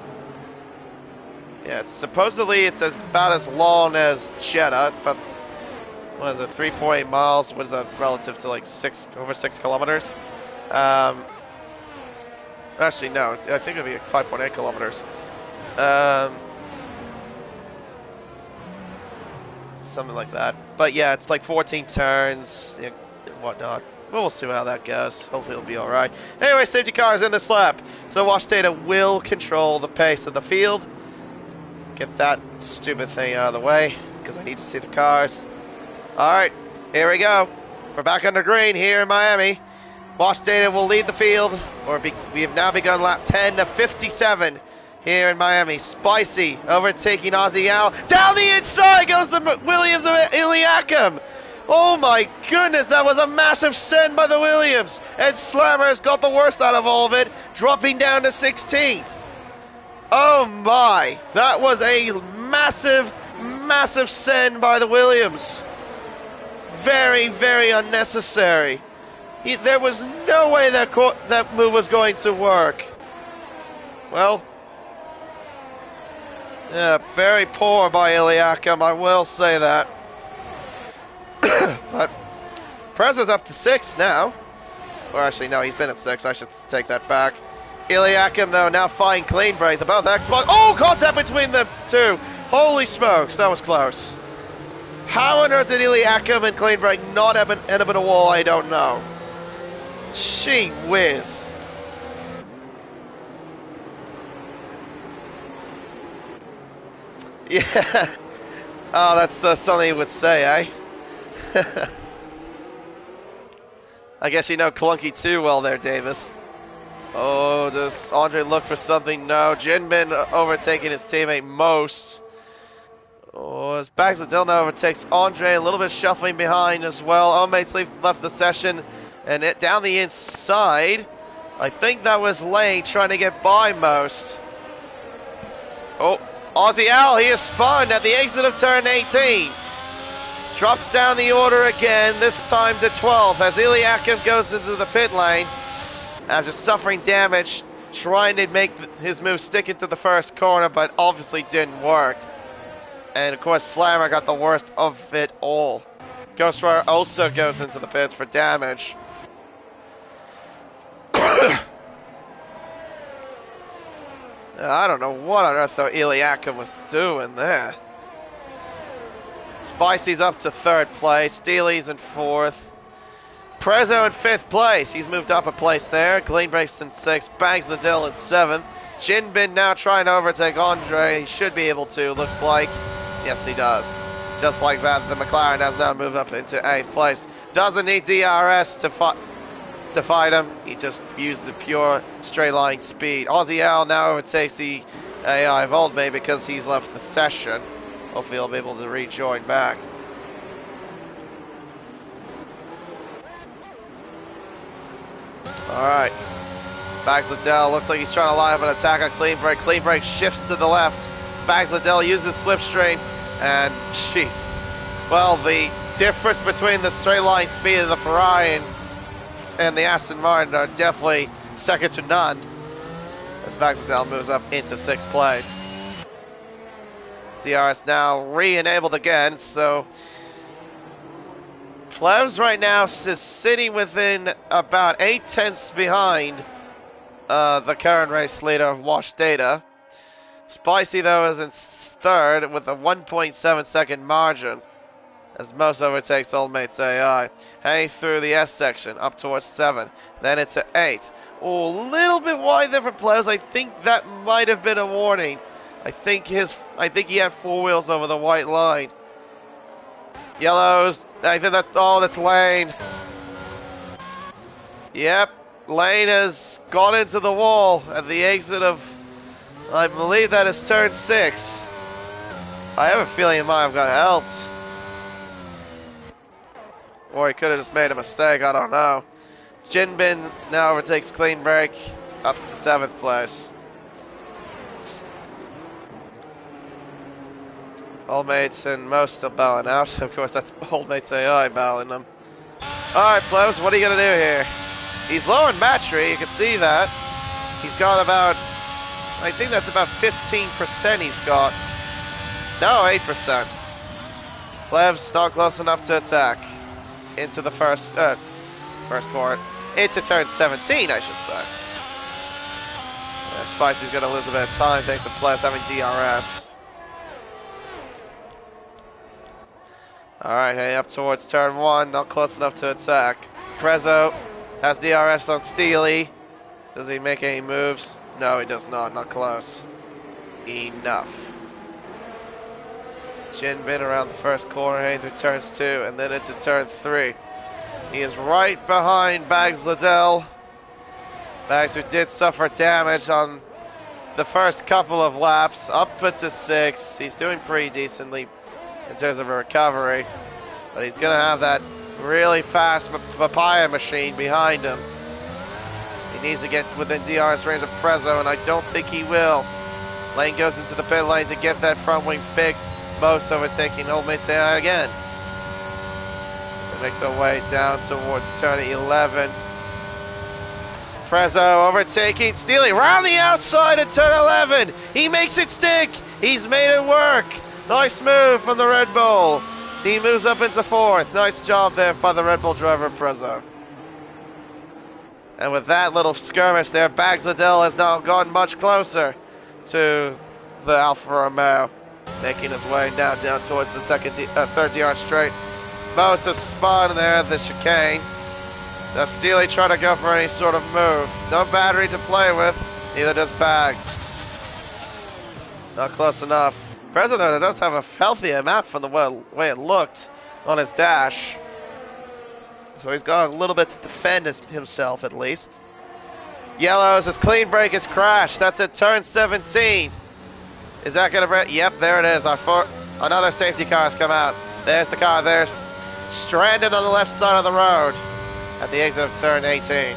Yeah, supposedly it's about as long as Jeddah. It's about, what is it, 3.8 miles? What is that relative to, like over 6 kilometers? Actually, no. I think it'll be like 5.8 kilometers. Something like that. But yeah, it's like 14 turns and whatnot. We'll see how that goes. Hopefully it'll be alright. Anyway, safety car is in this lap. So Wash Data will control the pace of the field. Get that stupid thing out of the way, because I need to see the cars. Alright, here we go. We're back under green here in Miami. Wash Data will lead the field. We have now begun lap 10 to 57 here in Miami. Spicy overtaking Ozzy Al. Down the inside goes the Williams of Iliakim. Oh my goodness, that was a massive send by the Williams. And Slammer's got the worst out of all of it, dropping down to 16th. Oh my, that was a massive, massive send by the Williams. Very, very unnecessary. There was no way that move was going to work. Well, yeah, very poor by Iliakim, I will say that. But Prezzo's up to 6 now. Or actually, no, he's been at 6. I should take that back. Iliakim, though, now fine clean break. Both Xbox. Oh, contact between them two. Holy smokes, that was close. How on earth did Iliakim and clean break not end up in a wall? I don't know. Gee whiz. Yeah. Oh, that's something you would say, eh? I guess you know Clunky too well there, Davis. Oh, does Andre look for something? No. Jinbin overtaking his teammate Most. Oh, as Bags of Dylan overtakes Andre, a little bit shuffling behind as well. Omates left the session, and it down the inside. I think that was Lane trying to get by Most. Oh, Ozzy Al, he is spun at the exit of turn 18. Drops down the order again, this time to 12, as Iliakim goes into the pit lane after suffering damage, trying to make his move stick into the first corner, but obviously didn't work. And of course, Slammer got the worst of it all. Ghostwire also goes into the pits for damage. I don't know what on earth though Iliakim was doing there. Spicy's up to 3rd place. Steely's in 4th. Prezzo in 5th place. He's moved up a place there. Greenbreak's in 6th. Bags the Dill in 7th. Jinbin now trying to overtake Andre. He should be able to, looks like. Yes, he does. Just like that, the McLaren has now moved up into 8th place. Doesn't need DRS to fight him. He just used the pure straight line speed. Ozzy Al now overtakes the AI of Old May because he's left the session. Hopefully he'll be able to rejoin back. Alright. Bags Liddell looks like he's trying to line up an attack on Clean Break. Clean Break shifts to the left. Bags Liddell uses slipstream, and jeez. Well, the difference between the straight line speed of the Ferrari and the Aston Martin are definitely second to none. As Bags Liddell moves up into 6th place. DRS now re-enabled again, so Plevs right now is sitting within about 8 tenths behind the current race leader, Wash Data. Spicy, though, is in 3rd with a 1.7 second margin, as most overtakes Old Mates AI. Heading through the S section, up towards 7, then into 8. Oh, a little bit wide there for Plevs. I think that might have been a warning. I think he had 4 wheels over the white line. Yellows, I think that's Lane. Yep, Lane has gone into the wall at the exit of, I believe that is turn 6. I have a feeling he might have got helped. Or he could have just made a mistake, I don't know. Jinbin now overtakes Clean Break up to 7th place. Old Mates and most still bowing out. Of course, that's Old Mates AI bowing them. Alright, Plevs, what are you going to do here? He's low in battery, you can see that. He's got about, I think that's about 15% he's got. No, 8%. Plevs not close enough to attack. Into the first court. Into turn 17, I should say. Yeah, Spicy's going to lose a bit of time thanks to Plevs having DRS. Alright, heading up towards turn 1, not close enough to attack. Prezzo has DRS on Steely. Does he make any moves? No, he does not close. Enough. Jinbin around the first corner, heading through turns 2, and then into turn 3. He is right behind Bags Liddell. Bags, who did suffer damage on the first couple of laps, up into 6. He's doing pretty decently in terms of a recovery, but he's going to have that really fast papaya machine behind him. He needs to get within DRS range of Prezzo, and I don't think he will. Lane goes into the pit lane to get that front wing fixed. Most overtaking Old Mates AI again. They make their way down towards turn 11. Prezzo overtaking Steely around the outside at turn 11. He makes it stick. He's made it work. Nice move from the Red Bull. He moves up into 4th. Nice job there by the Red Bull driver, Prezzo. And with that little skirmish there, Bags Liddell has now gotten much closer to the Alfa Romeo, making his way now down towards the third DRS straight. Most has spun there at the chicane. Now Steely trying to go for any sort of move. No battery to play with, neither does Bags. Not close enough. Prezzo, though, does have a healthier map from the way it looked on his dash. So he's got a little bit to defend himself, at least. Yellows, his Clean Break is crashed. That's at turn 17. Is that going to break? Yep, there it is. Another safety car has come out. There's the car there, stranded on the left side of the road at the exit of turn 18.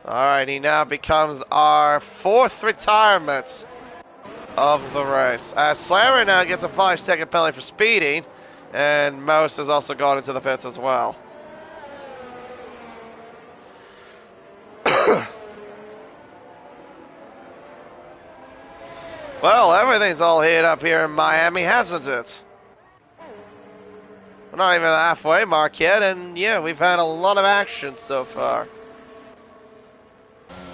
Alright, he now becomes our 4th retirement of the race. Slammer now gets a 5-second penalty for speeding, and Most has also gone into the pits as well. Well, everything's all heated up here in Miami, hasn't it? We're not even at the halfway mark yet, and yeah, we've had a lot of action so far.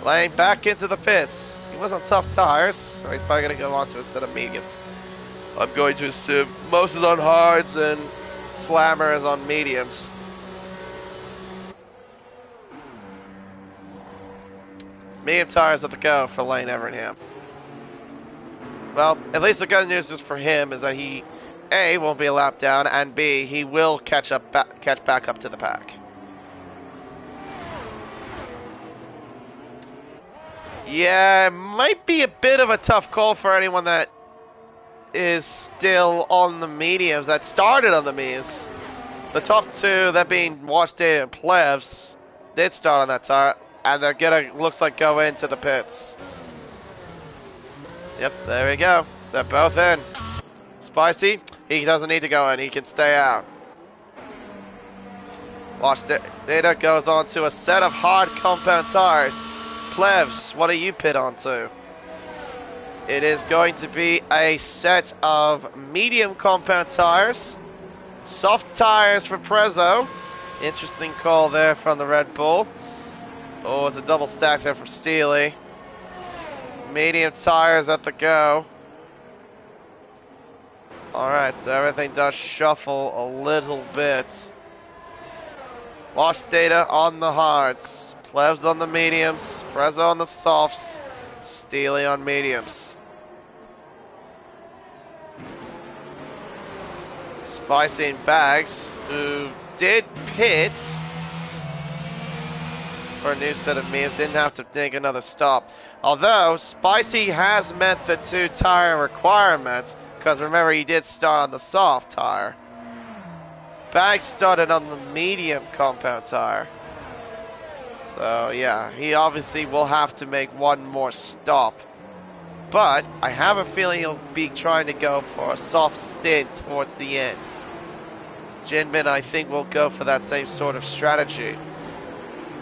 Lane back into the pits. He was on tough tires, so he's probably going to go on to a set of mediums. I'm going to assume Most is on hards and Slammer is on mediums. Medium tires at the go for Lane Everingham. Well, at least the good news is for him is that he, A, won't be a lap down, and B, he will catch back up to the pack. Yeah, it might be a bit of a tough call for anyone that is still on the mediums, that started on the mediums. The top two, that being Wash Data and Plebs, did start on that tire. and they're gonna, looks like, go into the pits. Yep, there we go. They're both in. Spicy, he doesn't need to go in, he can stay out. Watch, Data goes on to a set of hard compound tires. Plebs, what do you pit onto? It is going to be a set of medium compound tires. Soft tires for Prezzo. Interesting call there from the Red Bull. Oh, it's a double stack there for Steely. Medium tires at the go. Alright, so everything does shuffle a little bit. Watch Data on the hards. Plebs on the mediums. Prezzo on the softs. Steely on mediums. Spicy and Bags, who did pit for a new set of mediums, didn't have to make another stop. Although, Spicy has met the 2 tire requirement, because remember he did start on the soft tire. Bags started on the medium compound tire. So yeah, he obviously will have to make one more stop. But I have a feeling he'll be trying to go for a soft stint towards the end. Jinbin, I think, will go for that same sort of strategy.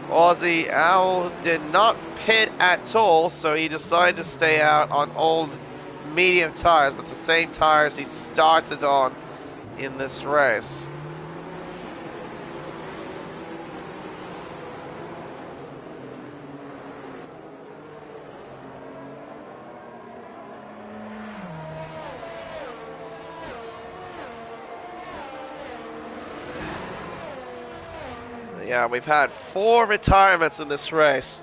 Aussie Owl did not pit at all, so he decided to stay out on old medium tires. That's the same tires he started on in this race. Yeah, we've had 4 retirements in this race.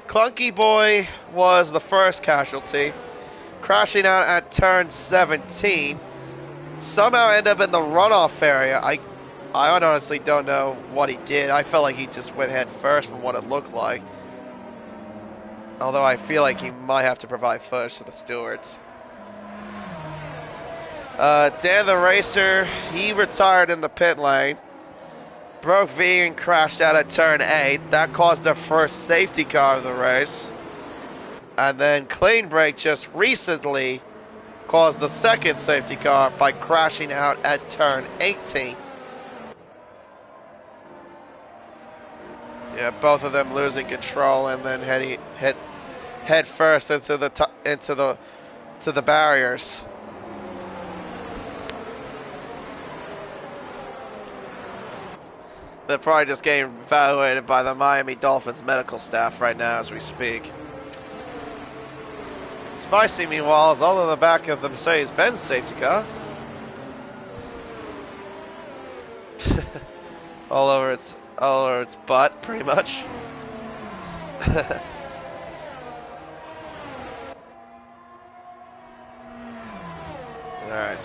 Clunky Boy was the first casualty, crashing out at turn 17. Somehow ended up in the runoff area. I honestly don't know what he did. I felt like he just went head first from what it looked like. Although I feel like he might have to provide first to the stewards. Dan the Racer, he retired in the pit lane. Broke V and crashed out at turn 8. That caused the first safety car of the race. And then Clean Break just recently caused the second safety car by crashing out at turn 18. Yeah, both of them losing control and then head first into the barriers. They're probably just getting evaluated by the Miami Dolphins medical staff right now as we speak. Spicy, meanwhile, is all in the back of the Mercedes-Benz safety car. all over its butt, pretty much. Alright.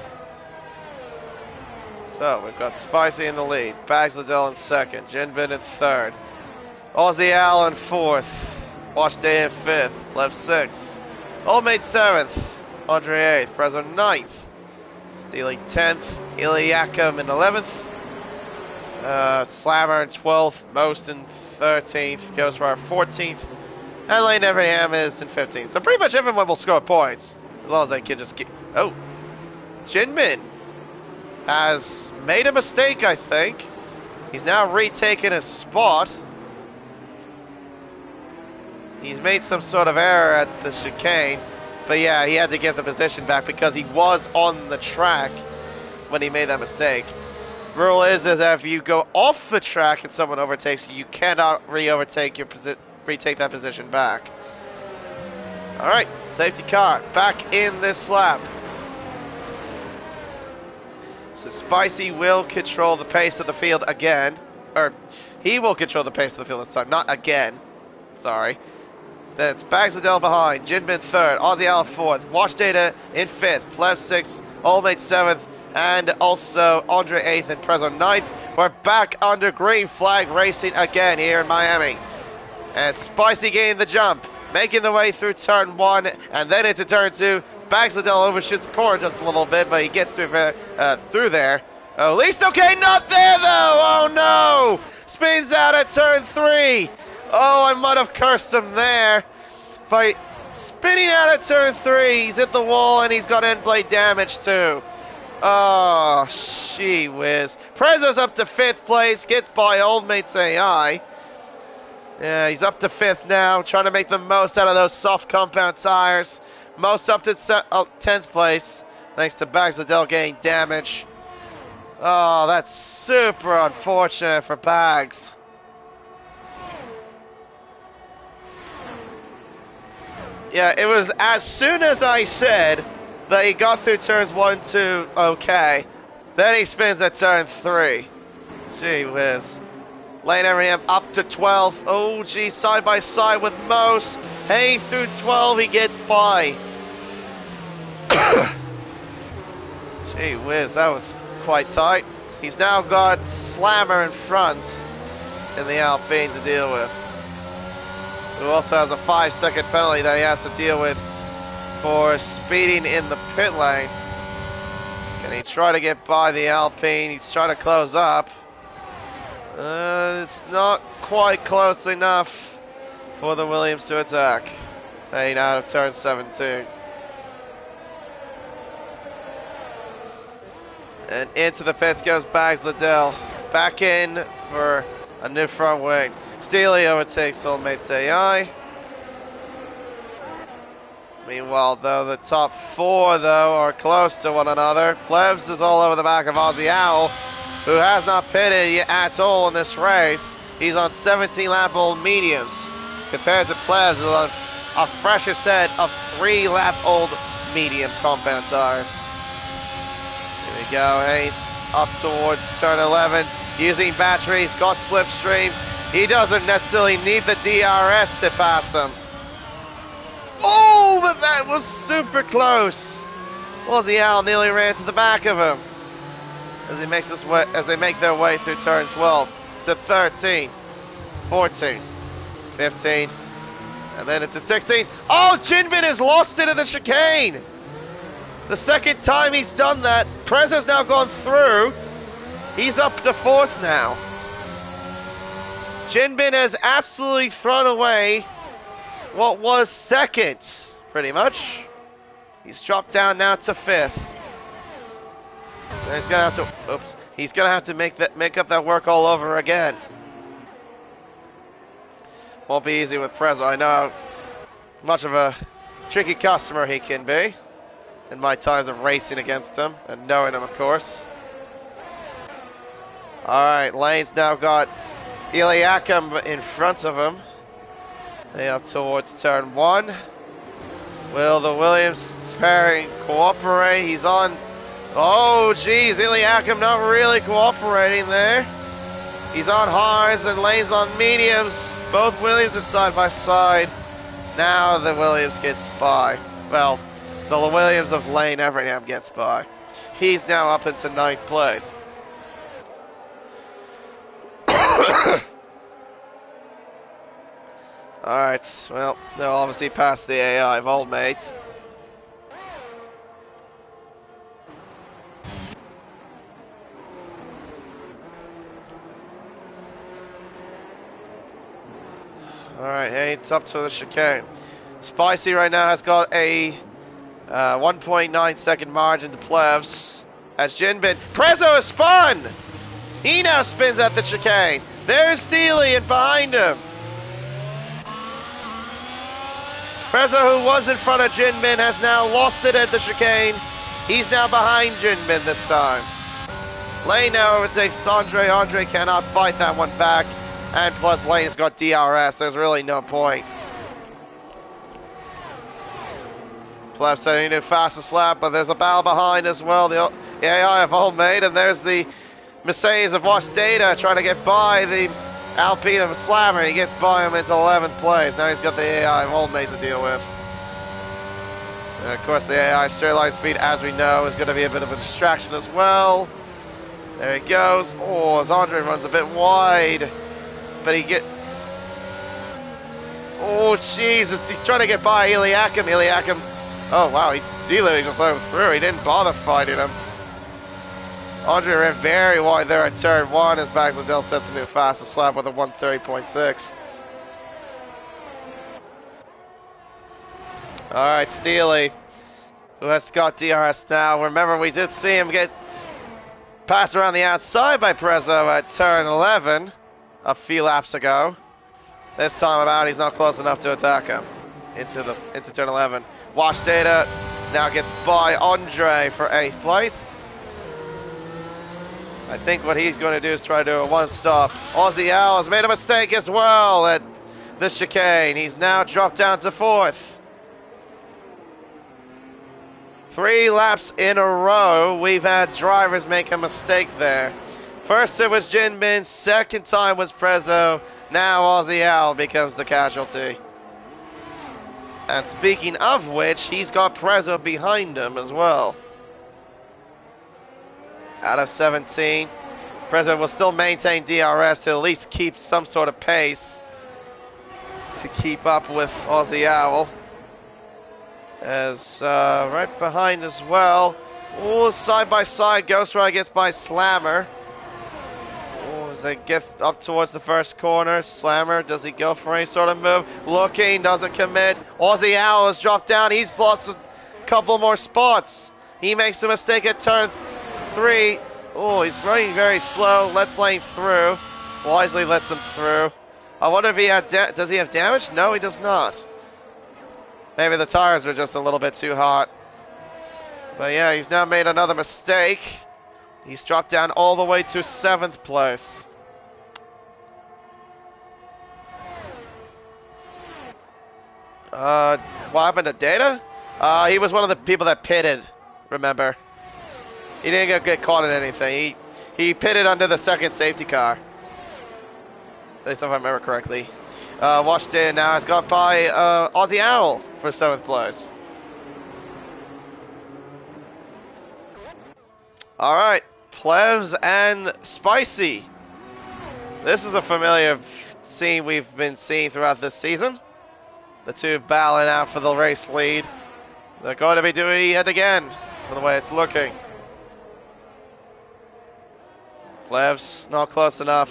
So, we've got Spicy in the lead, Bags Liddell in second, Jinbin in third, Aussie Al in fourth, Watch Day in fifth, Left sixth, Old Mate seventh, Andre eighth, Prezzo ninth, Steely 10th, Iliakum in 11th, Slammer in 12th, Most in 13th, Ghostwire 14th, and Lane Everingham is in 15th. So pretty much everyone will score points, as long as they can just get... Oh! Jinmin has made a mistake, I think. He's now retaken his spot. He's made some sort of error at the chicane. But yeah, he had to get the position back because he was on the track when he made that mistake. Rule is that if you go off the track and someone overtakes you, you cannot retake that position back. Alright, safety car back in this lap. So Spicy will control the pace of the field again. Or, he will control the pace of the field this time, not again. Sorry. Then it's Bags Liddell behind, Jinbin third, Aussie Al fourth, Watch Data in fifth, Plev sixth, Old Mate seventh, and also Andre eighth and Prezzo ninth. We're back under green flag racing again here in Miami. And Spicy gained the jump, making the way through turn 1 and then into turn 2. Bags Liddell overshoots the corner just a little bit, but he gets through there. At least okay, not there though! Oh no! Spins out at turn 3. Oh, I might have cursed him there. By spinning out at turn 3, he's hit the wall and he's got end blade damage too. Oh, gee whiz. Prezzo's up to 5th place, gets by Old Mate's AI. Yeah, he's up to 5th now, trying to make the most out of those soft compound tires. Most up to 10th place, thanks to Bags Liddell getting damage. Oh, that's super unfortunate for Bags. Yeah, it was as soon as I said that he got through turns 1, 2, okay. Then he spins at turn 3. Gee whiz. Lane Everingham up to 12th. Oh, gee, side by side with Mose. Hey, through 12, he gets by. Gee whiz, that was quite tight. He's now got Slammer in front in the Alpine to deal with, who also has a 5-second penalty that he has to deal with for speeding in the pit lane. Can he try to get by the Alpine? He's trying to close up. It's not quite close enough for the Williams to attack. 8 out of turn 17. And into the pits goes Bags Liddell. Back in for a new front wing. Steely overtakes Old Mate's AI. Meanwhile, though, the top 4, though, are close to one another. Plebs is all over the back of Aussie Owl, who has not pitted at all in this race. He's on 17-lap-old mediums, compared to Plebs, who's on a fresher set of 3-lap-old medium compound tires. Here we go, hey, up towards turn 11, using batteries, got slipstream. He doesn't necessarily need the DRS to pass him. Oh, but that was super close. Aussie Owl nearly ran to the back of him as they make their way through turn 12 to 13, 14, 15, and then into 16. Oh, Jinbin has lost it in the chicane. The second time he's done that. Prezzo's now gone through. He's up to 4th now. Jinbin has absolutely thrown away what was 2nd, pretty much. He's dropped down now to 5th. And he's gonna have to, oops, he's gonna have to make up that work all over again. Won't be easy with Prezzo. I know how much of a tricky customer he can be in my times of racing against him and knowing him, of course. All right, Lane's now got Iliakim in front of him. They up towards turn 1. Will the Williams pairing cooperate? He's on. Oh, geez, Iliakim not really cooperating there. He's on hards and Lane's on mediums. Both Williams are side by side. Now the Williams gets by. Well, the Williams of Lane Everingham gets by. He's now up into 9th place. Alright, well, they'll obviously pass the AI of Old Mate. Alright, hey, it's up to the chicane. Spicy right now has got a 1.9 second margin to Plebs. As Jinbin. Prezzo has spun! He now spins at the chicane. There's Steely and behind him. Prezzo, who was in front of Jinbin, has now lost it at the chicane. He's now behind Jinbin this time. Lane now overtakes Andre. Andre cannot fight that one back. And plus Lane's got DRS. There's really no point. Pleb setting a new fastest lap, but there's a battle behind as well. The AI of Old Mate, and there's the Mercedes of Watch Data trying to get by the Alpine of Slammer. He gets by him into 11th place. Now he's got the AI of Old Mate to deal with. And of course, the AI straight line speed, as we know, is going to be a bit of a distraction as well. There he goes. Oh, as Andre runs a bit wide, but he get. Oh, Jesus! He's trying to get by Iliakim. Iliakim. Oh wow, he literally just let him through. He didn't bother fighting him. Andre ran very wide there at turn 1 as Bags Liddell sets a new fastest lap with a 1:30.6. Alright, Steely, who has got DRS now. Remember, we did see him get passed around the outside by Prezzo at turn 11 a few laps ago. This time about, he's not close enough to attack him into turn 11. Watch Data now gets by Andre for 8th place. I think what he's going to do is try to do a one-stop. Aussie Owl has made a mistake as well at the chicane. He's now dropped down to 4th. 3 laps in a row, we've had drivers make a mistake there. First it was Jinbin, second time was Prezzo, now Aussie Owl becomes the casualty. And speaking of which, he's got Prezzo behind him as well. Out of 17, Prezzo will still maintain DRS to at least keep some sort of pace to keep up with Aussie Owl. As right behind as well. Oh, side by side, Ghost Rider gets by Slammer. Oh, as they get up towards the first corner, Slammer, does he go for any sort of move? Looking, doesn't commit. Aussie Owl has dropped down. He's lost a couple more spots. He makes a mistake at turn 3. Oh, he's running very slow. Lets lane through. Wisely lets him through. I wonder if he had does he have damage? No, he does not. Maybe the tires were just a little bit too hot. But yeah, he's now made another mistake. He's dropped down all the way to 7th place. What happened to Data? He was one of the people that pitted, remember? He didn't get caught in anything. He pitted under the second safety car. At least if I remember correctly. Watch Data now has got by Aussie Owl for 7th place. Alright, Plebs and Spicy. This is a familiar scene we've been seeing throughout this season. The two battling out for the race lead. They're going to be doing it again, from the way it's looking. Plebs not close enough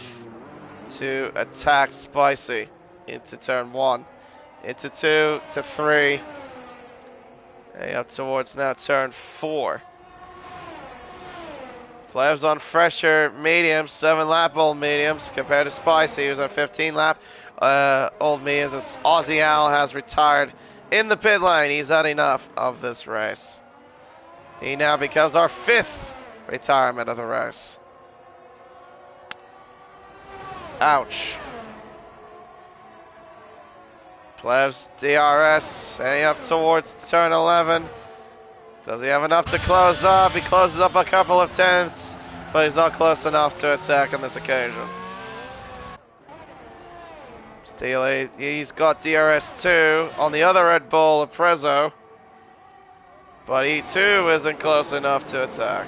to attack Spicy into turn 1. Into 2 to 3. Hey, up towards now turn 4. Plebs on fresher mediums, 7 lap old mediums compared to Spicy, who's on 15 lap old mediums. As Aussie Owl has retired in the pit lane. He's had enough of this race. He now becomes our 5th retirement of the race. Ouch. Plebs DRS heading up towards turn 11. Does he have enough to close up? He closes up a couple of tenths, but he's not close enough to attack on this occasion. Steely, he's got DRS 2 on the other Red Bull of Prezzo, but he too isn't close enough to attack.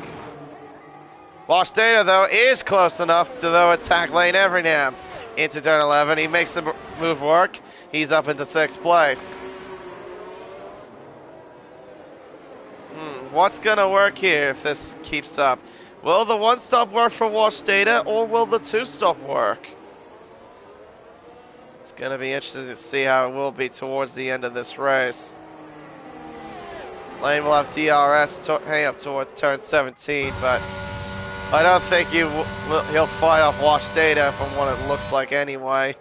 Wash Data, though, is close enough to, though, attack Lane Everingham into turn 11. He makes the move work. He's up into 6th place. What's going to work here if this keeps up? Will the one-stop work for Wash Data, or will the two-stop work? It's going to be interesting to see how it will be towards the end of this race. Lane will have DRS hang up towards turn 17, but I don't think he'll fight off Wash Data from what it looks like anyway.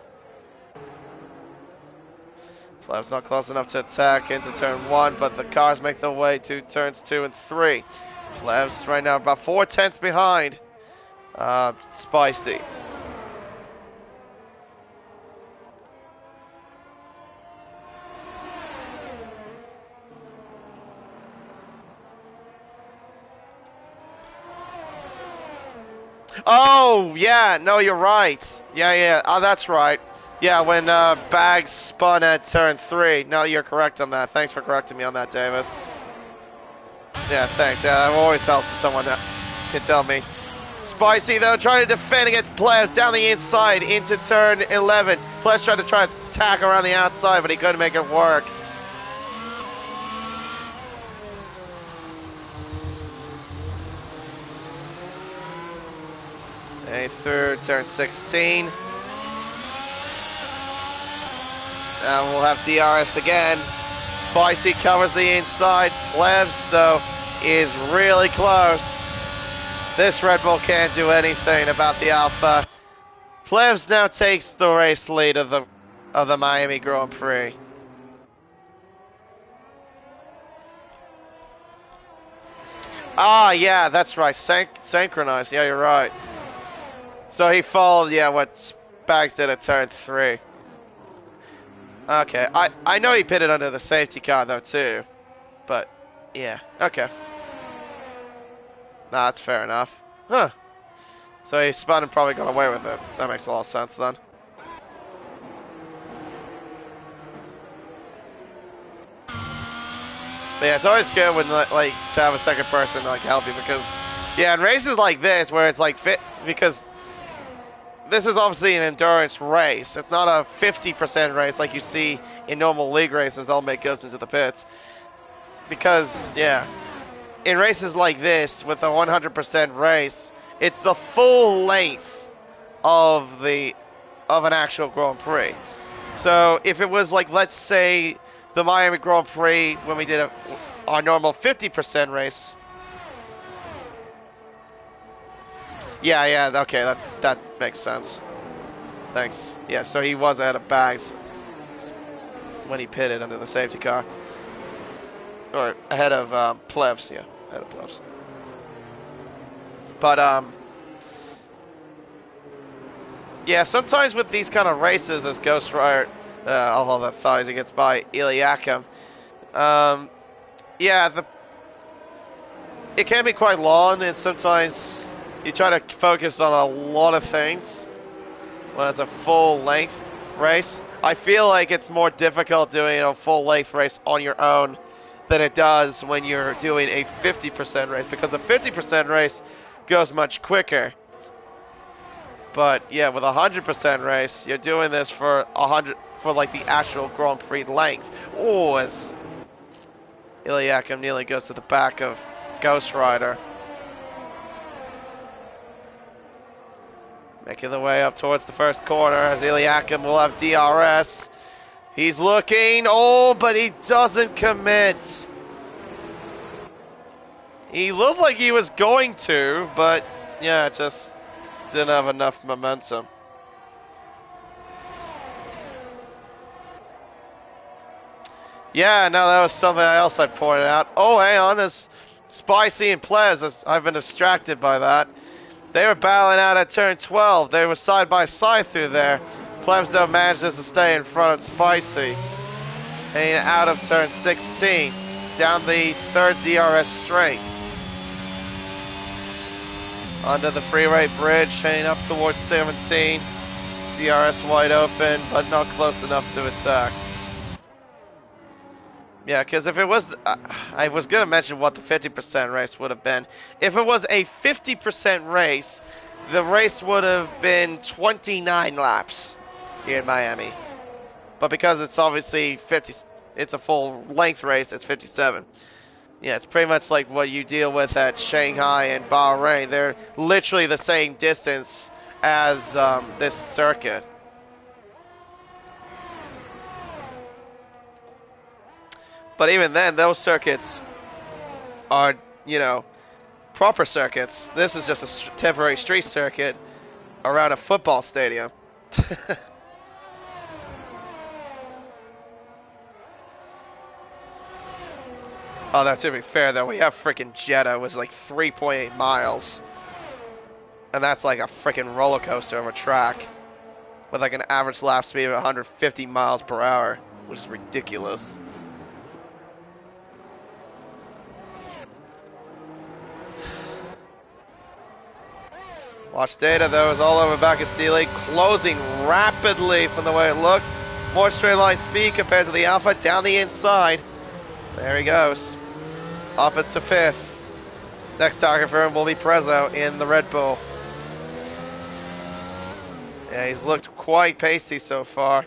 Plebs not close enough to attack into turn 1, but the cars make their way to turns 2 and 3. Plebs right now about 4 tenths behind Spicy. Oh, yeah, no, you're right. Yeah, oh, that's right. Yeah, when Bags spun at turn 3. No, you're correct on that. Thanks for correcting me on that, Davis. Yeah, thanks. Yeah, that always helps if someone can tell me. Spicy, though, trying to defend against Plebs down the inside into turn 11. Plebs tried to attack around the outside, but he couldn't make it work. Through turn 16. Now we'll have DRS again. Spicy covers the inside. Plebs, though, is really close. This Red Bull can't do anything about the Alpha. Plebs now takes the race lead of the Miami Grand Prix. Ah, yeah, that's right. Synchronized. Yeah, you're right. So he followed, yeah, what Spags did at turn 3. Okay, I know he pitted under the safety car though too, but yeah, okay. Nah, that's fair enough. Huh. So he spun and probably got away with it. That makes a lot of sense then. But yeah, it's always good when like to have a second person like help you because yeah, in races like this where it's like because this is obviously an endurance race. It's not a 50% race like you see in normal league races. Allmate goes into the pits because yeah, in races like this with a 100% race, it's the full length of an actual Grand Prix. So if it was like, let's say the Miami Grand Prix when we did our normal 50% race. Yeah, okay, that makes sense. Thanks. Yeah, so he was ahead of Bags when he pitted under the safety car. Or ahead of Plebs, yeah, ahead of Plebs. But, yeah, sometimes with these kind of races as Ghost Rider, I'll hold that thought as he gets by Iliakim. Yeah, it can be quite long, and sometimes you try to focus on a lot of things when it's a full-length race. I feel like it's more difficult doing a full-length race on your own than it does when you're doing a 50% race, because a 50% race goes much quicker. But yeah, with a 100% race, you're doing this for like the actual Grand Prix length. Oh, as Iliakim nearly goes to the back of Ghost Rider. Making the way up towards the first corner as Iliakim will have DRS. He's looking, but he doesn't commit. He looked like he was going to, but yeah, just didn't have enough momentum. Yeah, no, that was something else I pointed out. Oh, hang on, it's Spicy and Plez. I've been distracted by that. They were battling out at turn 12. They were side by side through there. Plebs though manages to stay in front of Spicy. And out of turn 16. Down the third DRS straight. Under the freeway bridge, heading up towards 17. DRS wide open, but not close enough to attack. Yeah, because if it was, I was going to mention what the 50% race would have been. If it was a 50% race, the race would have been 29 laps here in Miami. But because it's obviously 50, it's a full length race, it's 57. Yeah, it's pretty much like what you deal with at Shanghai and Bahrain. They're literally the same distance as this circuit. But even then, those circuits are, you know, proper circuits. This is just a temporary street circuit around a football stadium. Oh, that's to be fair, though. We have freaking Jeddah, was like 3.8 miles. And that's like a freaking roller coaster of a track. With like an average lap speed of 150 miles per hour, which is ridiculous. Watch data though is all over Bakastili, closing rapidly from the way it looks. More straight line speed compared to the Alpha down the inside. There he goes. Off it to 5th. Next target for him will be Prezzo in the Red Bull. Yeah, he's looked quite pacey so far.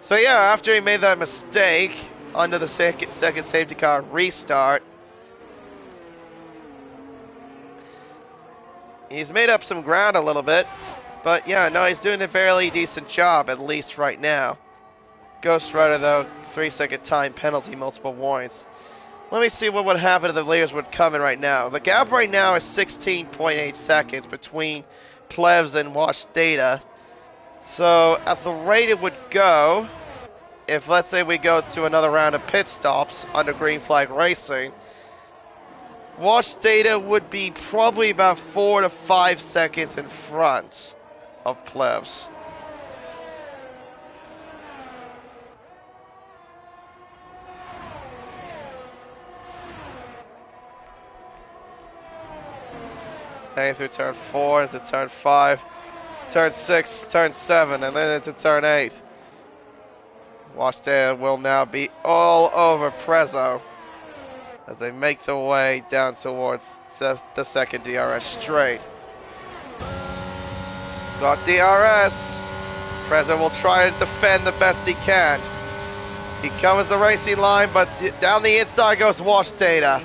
So yeah, after he made that mistake under the second safety car restart, he's made up some ground a little bit, but yeah, no, he's doing a fairly decent job, at least right now. Ghost Rider, though, 3-second time penalty, multiple warnings. Let me see what would happen if the leaders would come in right now. The gap right now is 16.8 seconds between Plebs and Watch Data. So, at the rate it would go, if let's say we go to another round of pit stops under green flag racing, Watch Data would be probably about 4 to 5 seconds in front of Plebs. Heading through turn 4 into turn 5, turn 6, turn 7, and then into turn 8. Watch Data will now be all over Prezzo as they make their way down towards the second DRS straight. Got DRS. Prezzo will try to defend the best he can. He covers the racing line, but down the inside goes Watch Data.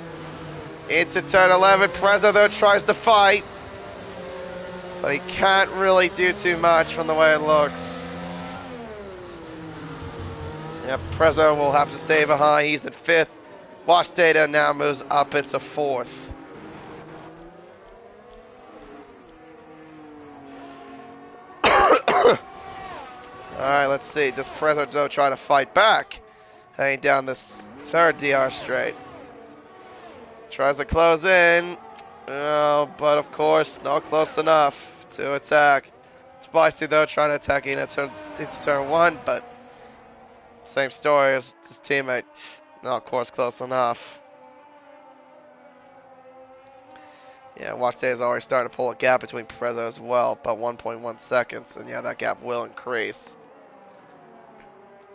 Into turn 11, Prezzo though tries to fight, but he can't really do too much from the way it looks. Yep, Prezzo will have to stay behind. He's in 5th. Watch Data now moves up into 4th. Alright, let's see. Does Prezzo try to fight back? Heading down this 3rd DR straight. Tries to close in. Oh, but of course, not close enough to attack. Spicy though, trying to attack into turn 1, but same story as his teammate. Not of course close enough. Yeah, Watch Day is already starting to pull a gap between Prezzo as well, about 1.1 seconds, and yeah, that gap will increase.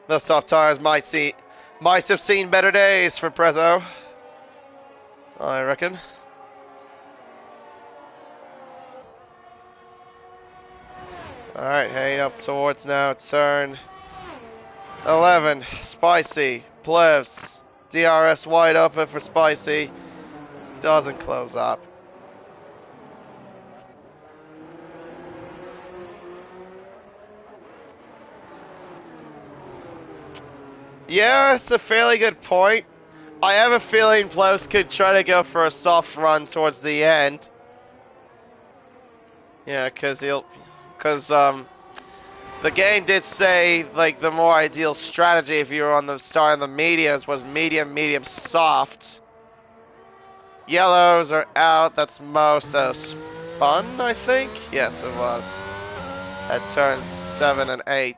Those soft tires might have seen better days for Prezzo, I reckon. Alright, heading up towards now turn 11. Spicy, Plebs, DRS wide open for Spicy. Doesn't close up. Yeah, it's a fairly good point. I have a feeling Plebs could try to go for a soft run towards the end. Yeah, because the game did say like the more ideal strategy if you were on the start of the mediums was medium, medium, soft. Yellows are out. That's most spun, I think. Yes, it was. At turns 7 and 8.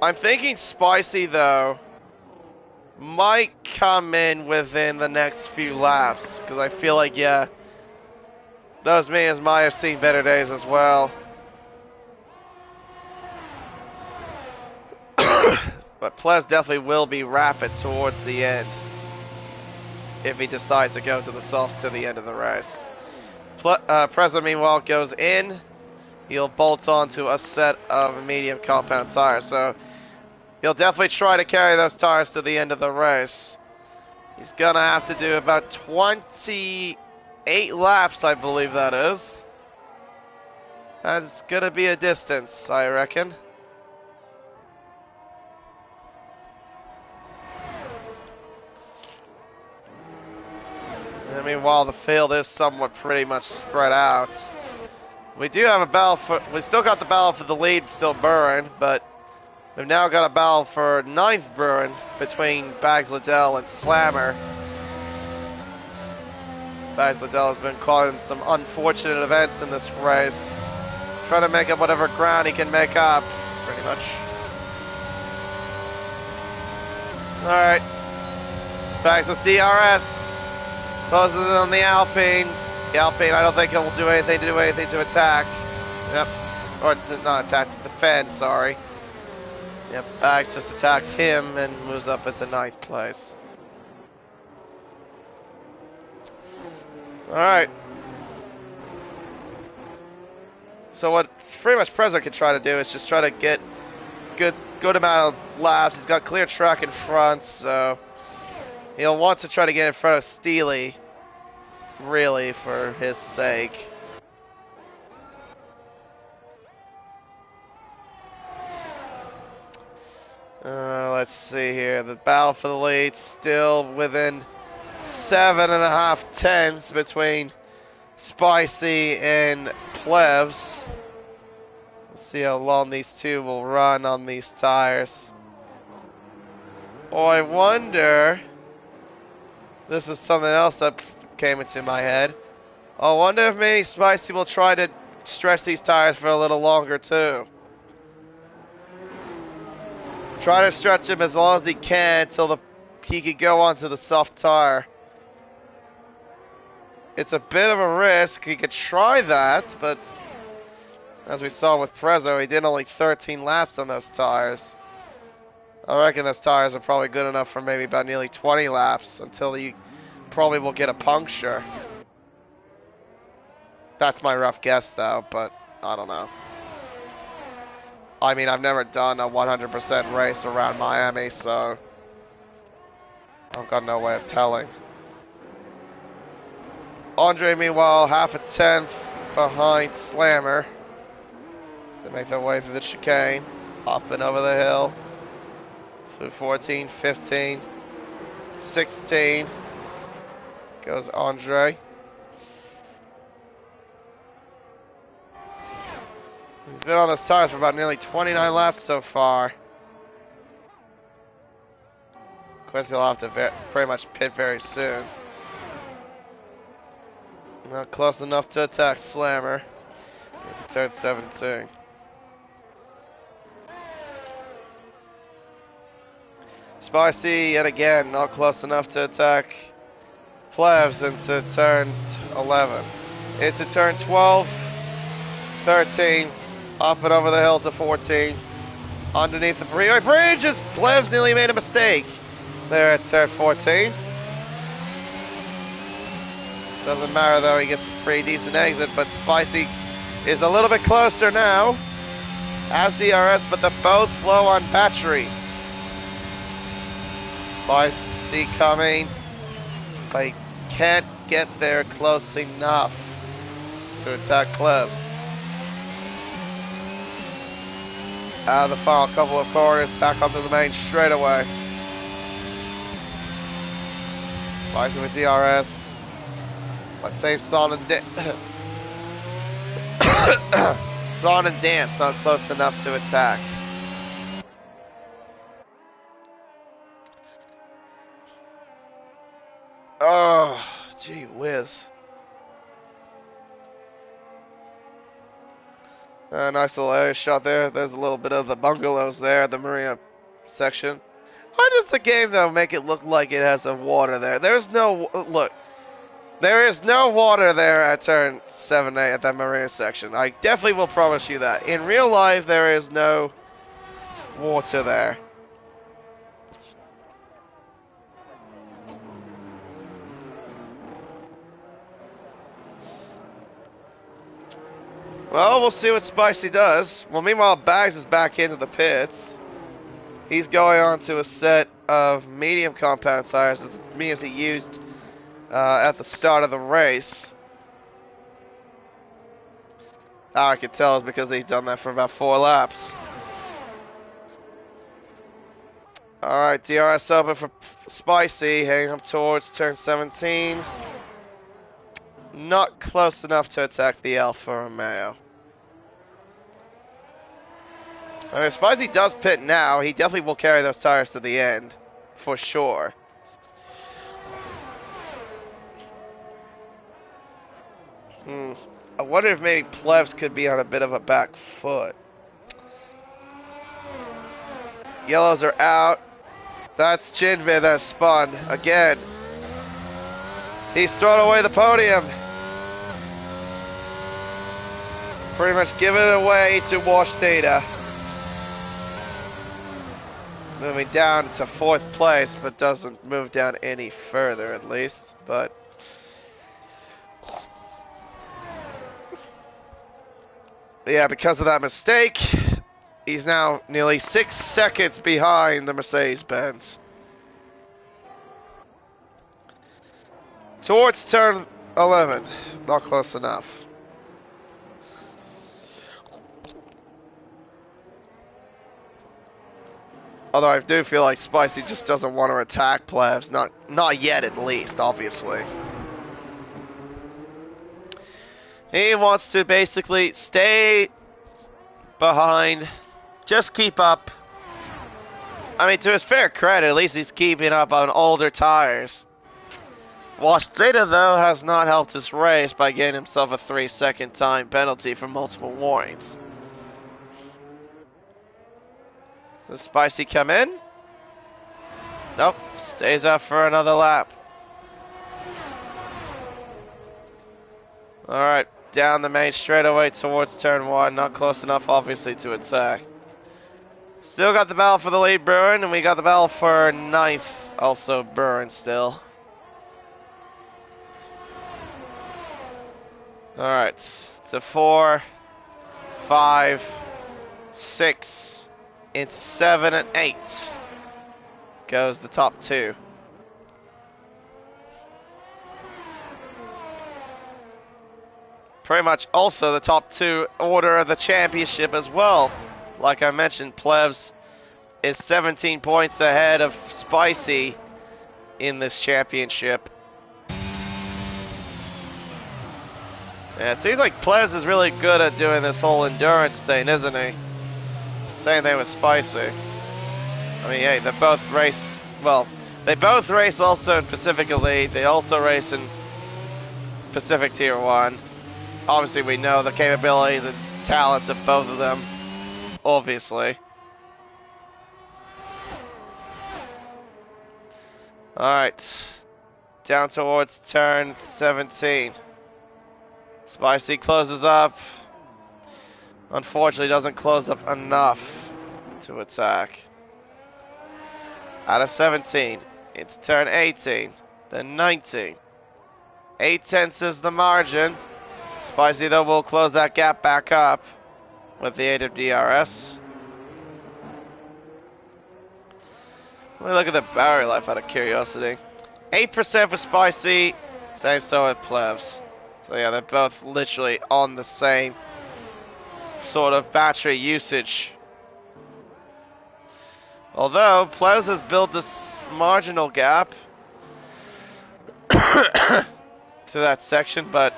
I'm thinking Spicy though might come in within the next few laps because I feel like yeah, those mediums might have seen better days as well. But Plebs definitely will be rapid towards the end if he decides to go to the softs to the end of the race. Prezzo meanwhile goes in. He'll bolt onto a set of medium compound tires, so he'll definitely try to carry those tires to the end of the race. He's gonna have to do about 28 laps, I believe that is. That's gonna be a distance, I reckon. I mean, while the field is somewhat pretty much spread out, we do have a battle for. We still got the battle for the lead still brewing, but we've now got a battle for 9th brewing between Bags Liddell and Slammer. Bags Liddell has been caught in some unfortunate events in this race, trying to make up whatever ground he can make up, pretty much. All right, Bags with DRS. Closes in on the Alpine. The Alpine, I don't think he'll do anything to attack. Yep. Or not attack, to defend, sorry. Yep, Bags just attacks him and moves up into 9th place. Alright. So what pretty much Prezzo can try to do is just try to get good amount of laps. He's got clear track in front, so he'll want to try to get in front of Steely, really, for his sake. Let's see here. The battle for the lead still within 7.5 tenths between Spicy and Plebs. We'll see how long these two will run on these tires. Oh, I wonder. This is something else that came into my head. I wonder if maybe Spicy will try to stretch these tires for a little longer too. Try to stretch them as long as he can until he can go onto the soft tire. It's a bit of a risk. He could try that, but as we saw with Prezzo, he did only 13 laps on those tires. I reckon those tires are probably good enough for maybe about nearly 20 laps until he probably will get a puncture. That's my rough guess though, but I don't know. I mean, I've never done a 100% race around Miami, so I've got no way of telling. Andre, meanwhile, half a tenth behind Slammer to make their way through the chicane, hopping over the hill. Through 14, 15, 16 goes Andre. He's been on those tires for about nearly 29 laps so far. Of course, he'll have to pretty much pit very soon. Not close enough to attack Slammer. It's turn 17. Spicy, yet again, not close enough to attack Plebs into turn 11. Into turn 12, 13, up and over the hill to 14. Underneath the freeway bridge, as Plebs nearly made a mistake there at turn 14. Doesn't matter though, he gets a pretty decent exit, but Spicy is a little bit closer now as DRS, but they're both low on battery. Spicy coming, but he can't get there close enough to attack Plebs. Out of the final couple of corners, back onto the main straightaway. Spicy with DRS. Let's save Son and Son and Dance not close enough to attack. Oh, gee whiz. Nice little area shot there. There's a little bit of the bungalows there, the marina section. Why does the game, though, make it look like it has some water there? There's no... Look. There is no water there at turn 7A at that marina section. I definitely will promise you that. In real life, there is no water there. Well, we'll see what Spicy does. Well, meanwhile, Bags is back into the pits. He's going on to a set of medium compound tires. The mediums he used at the start of the race. How I can tell is because he's done that for about 4 laps. Alright, DRS open for Spicy, heading up towards turn 17. Not close enough to attack the Alfa Romeo. I mean, if Spicy does pit now, he definitely will carry those tires to the end, for sure. I wonder if maybe Plebs could be on a bit of a back foot. Yellows are out. That's Jinbei that spun again. He's thrown away the podium. Pretty much giving it away to Wash Data. Moving down to 4th place, but doesn't move down any further at least. But yeah, because of that mistake, he's now nearly 6 seconds behind the Mercedes-Benz. Towards turn 11, not close enough. Although I do feel like Spicy just doesn't want to attack plebs. Not yet, at least, obviously. He wants to basically stay behind, just keep up. I mean, to his fair credit, at least he's keeping up on older tires. Wash Data, though, has not helped his race by getting himself a 3-second time penalty for multiple warnings. Does Spicy come in? Nope, stays up for another lap. Alright, down the main straightaway towards turn 1, not close enough obviously to attack. Still got the battle for the lead brewing, and we got the battle for 9th also brewing still. Alright, to 4, 5, 6, into 7 and 8 goes the top 2. Pretty much also the top 2 order of the championship as well. Like I mentioned, Plebs is 17 points ahead of Spicy in this championship. Yeah, it seems like Plebs is really good at doing this whole endurance thing, isn't he? Same thing with Spicy. I mean, hey, they both race, well, they both race also in Pacific Elite. They also race in Pacific Tier 1. Obviously, we know the capabilities and talents of both of them, obviously. Alright, down towards turn 17. Spicy closes up. Unfortunately, doesn't close up enough to attack. Out of 17, into turn 18, then 19. 8/10 is the margin. Spicy, though, will close that gap back up with the aid of DRS. Let me look at the battery life out of curiosity. 8% for Spicy, same so with Plebs. So yeah, they're both literally on the same sort of battery usage. Although, Plebs has built this marginal gap to that section, but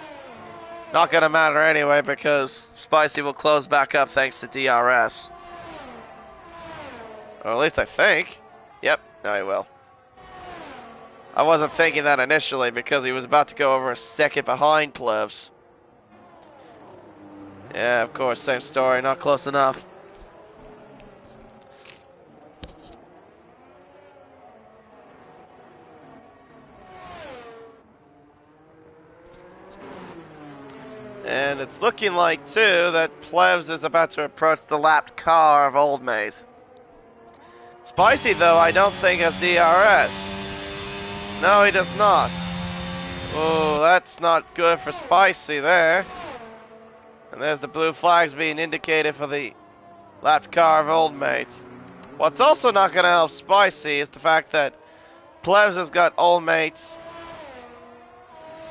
not gonna matter anyway because Spicy will close back up thanks to DRS. Or at least I think. Yep, no he will. I wasn't thinking that initially because he was about to go over a second behind Plebs. Yeah, of course, same story, not close enough. And it's looking like, too, that Plebs is about to approach the lapped car of Old Maid. Spicy, though, I don't think has DRS. No, he does not. Oh, that's not good for Spicy there. And there's the blue flags being indicated for the lapped car of Old Maid. What's also not going to help Spicy is the fact that Plebs has got Old Mates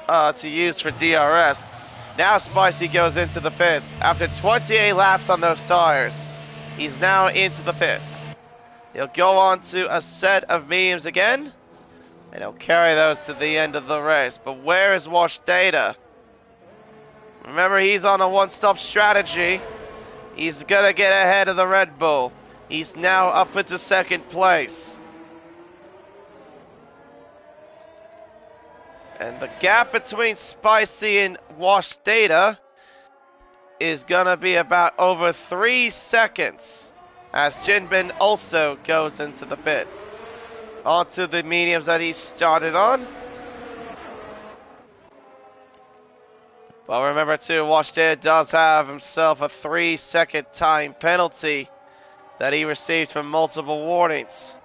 to use for DRS. Now Spicy goes into the pits. After 28 laps on those tires, he's now into the pits. He'll go on to a set of mediums again, and he'll carry those to the end of the race. But where is Wash Data? Remember, he's on a one-stop strategy. He's gonna get ahead of the Red Bull. He's now up into second place. And the gap between Spicy and Wash Data is gonna be about over 3 seconds as Jinbin also goes into the pits. Onto the mediums that he started on. But remember too, Wash Data does have himself a 3-second time penalty that he received from multiple warnings.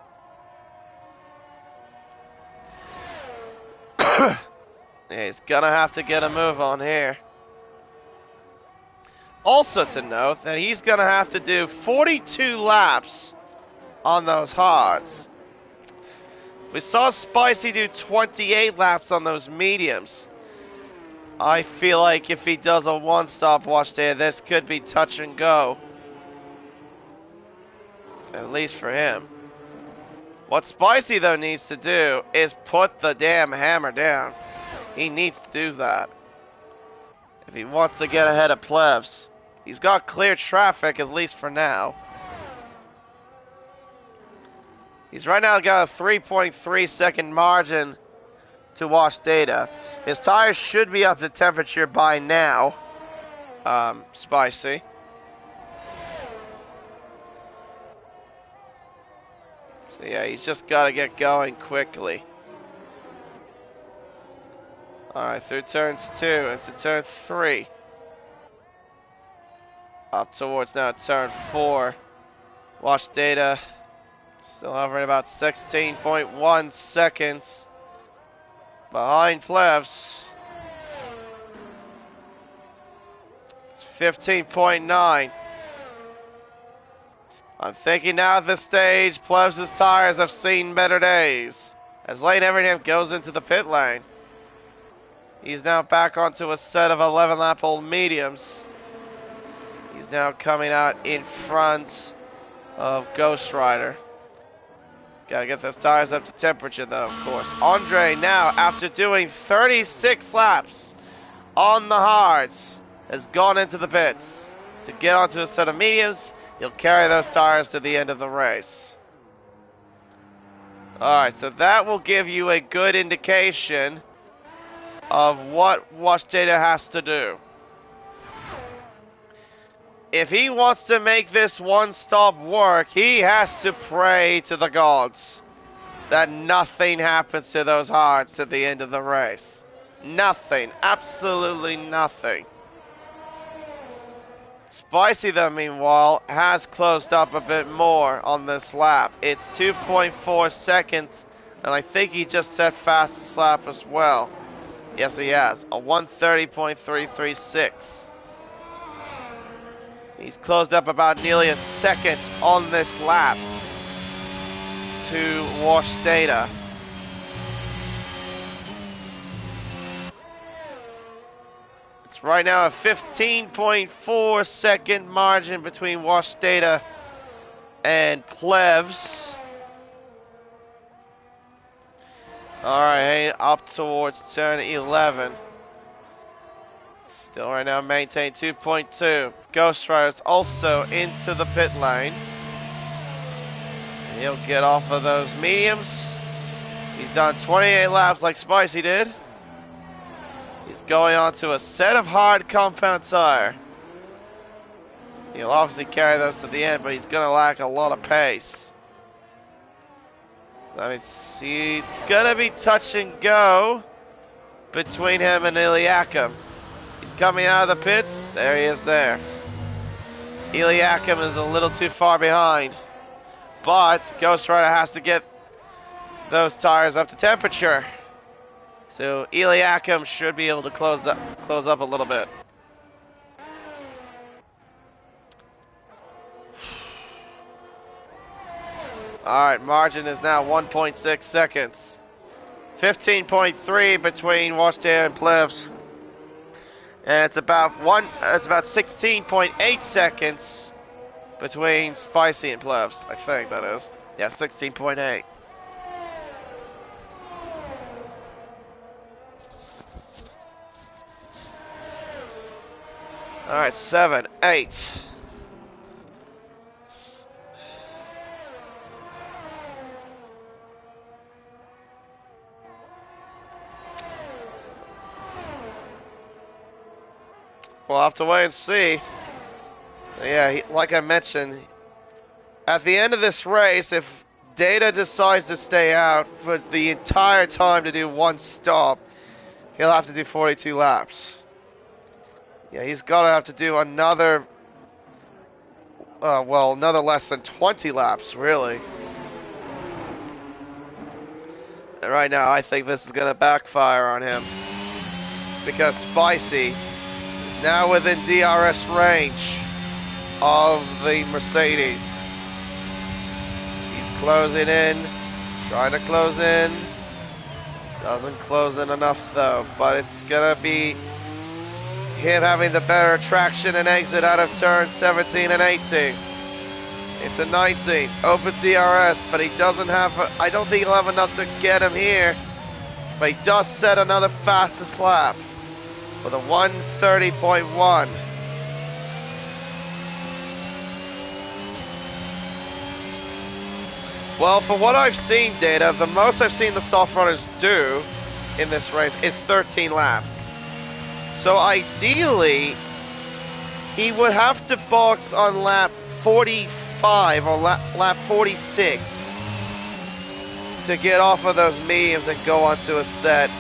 Yeah, he's gonna have to get a move on here. Also to note that he's gonna have to do 42 laps on those hards. We saw Spicy do 28 laps on those mediums. I feel like if he does a one-stop Wash Data, this could be touch and go. At least for him. What Spicy, though, needs to do is put the damn hammer down. He needs to do that if he wants to get ahead of Plebs. He's got clear traffic, at least for now. He's right now got a 3.3 second margin to wash data. His tires should be up to temperature by now. Spicy. So yeah, he's just got to get going quickly. Alright, through turns 2 into turn 3. Up towards now turn 4. Wash data. Still hovering about 16.1 seconds behind Plebs. It's 15.9. I'm thinking now at this stage, Plebs' tires have seen better days. As Lane Everingham goes into the pit lane. He's now back onto a set of 11-lap-old mediums. He's now coming out in front of Ghost Rider. Gotta get those tires up to temperature though, of course. Andre now, after doing 36 laps on the hards, has gone into the pits to get onto a set of mediums. He'll carry those tires to the end of the race. Alright, so that will give you a good indication of what Wash Data has to do. If he wants to make this one stop work, he has to pray to the gods that nothing happens to those hards at the end of the race. Nothing. Absolutely nothing. Spicy, though, meanwhile, has closed up a bit more on this lap. It's 2.4 seconds, and I think he just set fastest lap as well. Yes, he has. A 1:30.336. He's closed up about nearly a second on this lap to Wash Data. It's right now a 15.4 second margin between Wash Data and Plebs. Alright, up towards turn 11. Still right now maintain 2.2. Ghost Rider's also into the pit lane. And he'll get off of those mediums. He's done 28 laps like Spicy did. He's going on to a set of hard compound tire. He'll obviously carry those to the end, but he's going to lack a lot of pace. Let me see. It's going to be touch and go between him and Iliakim. Coming out of the pits, there he is there. Iliakim is a little too far behind, but Ghost Rider has to get those tires up to temperature. So Iliakim should be able to close up a little bit. Alright, margin is now 1.6 seconds. 15.3 between Wash Data and Plebs. And it's about 16.8 seconds between Spicy and Plebs. I think that is. Yeah, 16.8. Alright, 7, 8. We'll have to wait and see. Yeah, like I mentioned, at the end of this race, if Data decides to stay out for the entire time to do one stop, he'll have to do 42 laps. Yeah, he's got to have to do another, another less than 20 laps, really. And right now, I think this is going to backfire on him. Because Spicy, now within DRS range of the Mercedes. He's closing in, trying to close in. Doesn't close in enough though, but it's gonna be him having the better traction and exit out of turn 17 and 18. Into 19. Open DRS, but he doesn't have... I don't think he'll have enough to get him here. But he does set another fastest lap with a 1:30.1. Well, for what I've seen, Data, the most I've seen the soft runners do in this race is 13 laps. So ideally, he would have to box on lap 45 or lap 46 to get off of those mediums and go onto a set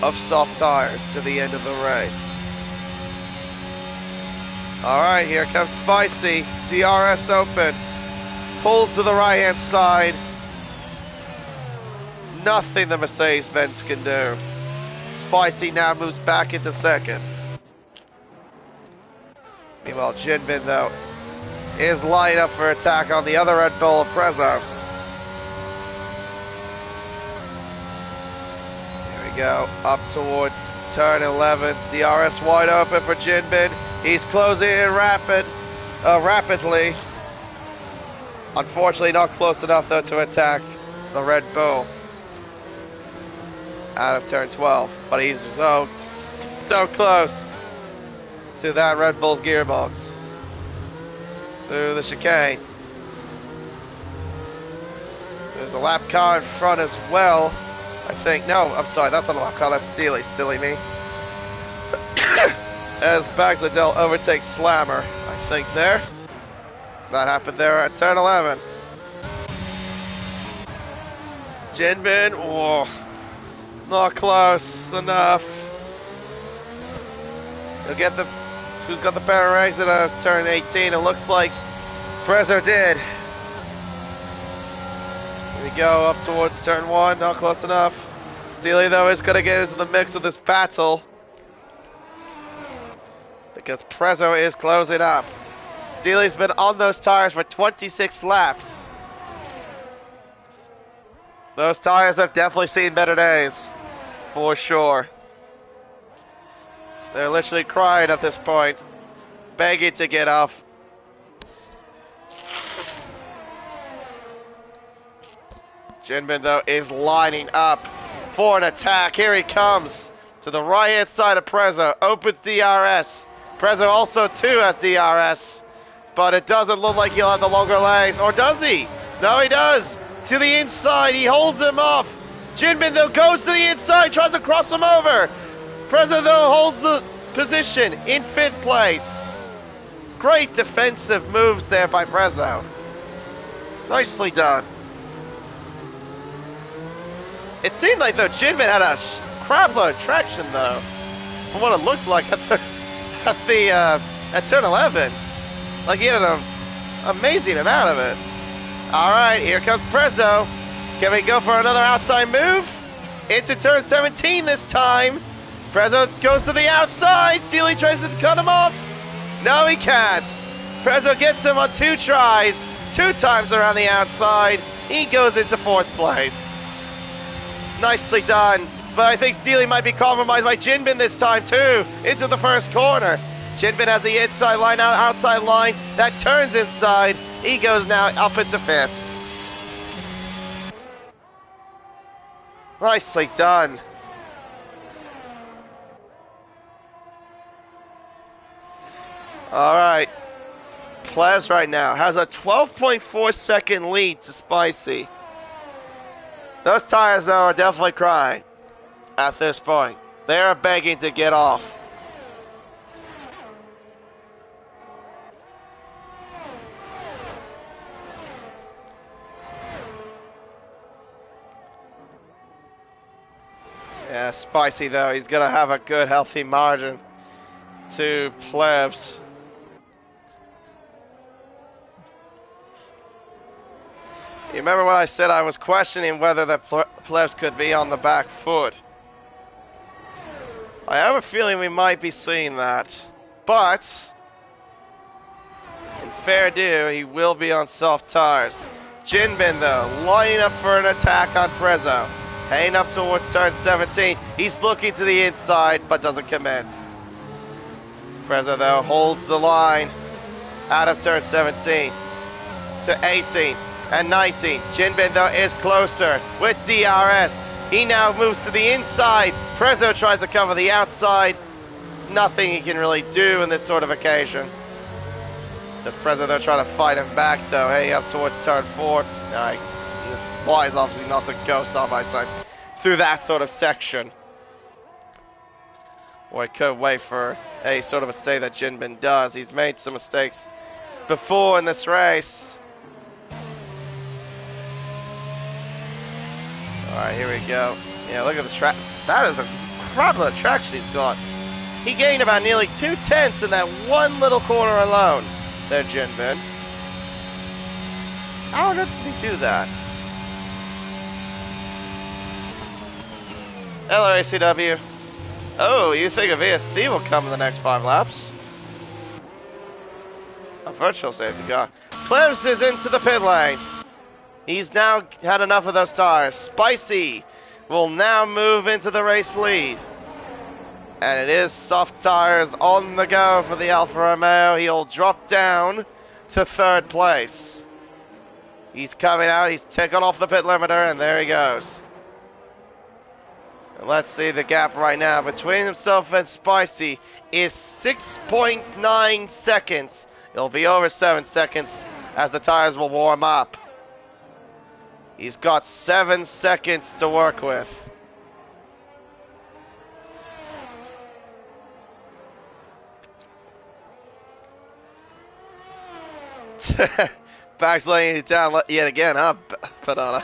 of soft tires to the end of the race. Alright, here comes Spicy. DRS open. Pulls to the right hand side. Nothing the Mercedes-Benz can do. Spicy now moves back into second. Meanwhile, Jinbin, though, is lined up for attack on the other Red Bull of Prezzo. Here we go, up towards turn 11. DRS wide open for Jinbin. He's closing in rapidly. Unfortunately, not close enough, though, to attack the Red Bull out of turn 12. But he's so close to that Red Bull's gearbox. Through the chicane. There's a lap car in front as well, I think. No, I'm sorry, that's not a lap car, that's Steely. Silly me. As Bagladell overtakes Slammer, I think there. That happened there at turn 11. Jinbin, oh, not close enough. He'll get the, who's got the better race at turn 18? It looks like Prezzo did. Here we go, up towards turn 1, not close enough. Steely, though, is going to get into the mix of this battle, because Prezzo is closing up. Steely's been on those tires for 26 laps. Those tires have definitely seen better days, for sure. They're literally crying at this point, begging to get off. Jinbin, though, is lining up for an attack. Here he comes to the right-hand side of Prezzo. Opens DRS. Prezzo also, too, has DRS. But it doesn't look like he'll have the longer legs. Or does he? No, he does. To the inside. He holds him off. Jinbin, though, goes to the inside. Tries to cross him over. Prezzo, though, holds the position in 5th place. Great defensive moves there by Prezzo. Nicely done. It seemed like, though, Jinbin had a crapload of traction, though, from what it looked like at turn 11. Like, he had an amazing amount of it. Alright, here comes Prezzo. Can we go for another outside move? Into turn 17 this time. Prezzo goes to the outside. Steely tries to cut him off. No, he can't. Prezzo gets him on 2 tries. 2 times around the outside. He goes into 4th place. Nicely done. But I think Steely might be compromised by Jinbin this time, too. Into the first corner. Jinbin has the inside line, outside line. That turns inside. He goes now up into 5th. Nicely done. Alright. Plez right now has a 12.4 second lead to Spicy. Those tires, though, are definitely crying at this point. They are begging to get off. Yeah, Spicy, though, he's going to have a good, healthy margin to Plebs. You remember when I said I was questioning whether the Plebs could be on the back foot? I have a feeling we might be seeing that. But, in fair due, he will be on soft tires. Jinbin, though, lining up for an attack on Prezzo. Heading up towards turn 17. He's looking to the inside, but doesn't commit. Prezzo, though, holds the line out of turn 17. to 18 and 19. Jinbin, though, is closer with DRS. He now moves to the inside. Prezzo tries to cover the outside. Nothing he can really do in this sort of occasion. Just Prezzo, though, trying to fight him back, though, heading up towards turn 4. It's wise, obviously, not to go side by side through that sort of section. Or I could wait for a sort of mistake that Jinbin does. He's made some mistakes before in this race. Alright, here we go. Yeah, look at the track. That is a crap load of traction he's got. He gained about nearly 2/10 in that one little corner alone. There, Jinbin. How did he do that? Hello, ACW. Oh, you think a VSC will come in the next 5 laps? A virtual safety car. Plebs is into the pit lane. He's now had enough of those tires. Spicy will now move into the race lead. And it is soft tires on the go for the Alfa Romeo. He'll drop down to 3rd place. He's coming out. He's taken off the pit limiter, and there he goes. And let's see the gap right now between himself and Spicy is 6.9 seconds. It'll be over 7 seconds as the tires will warm up. He's got 7 seconds to work with. Back's laying it down yet again, huh, Padana?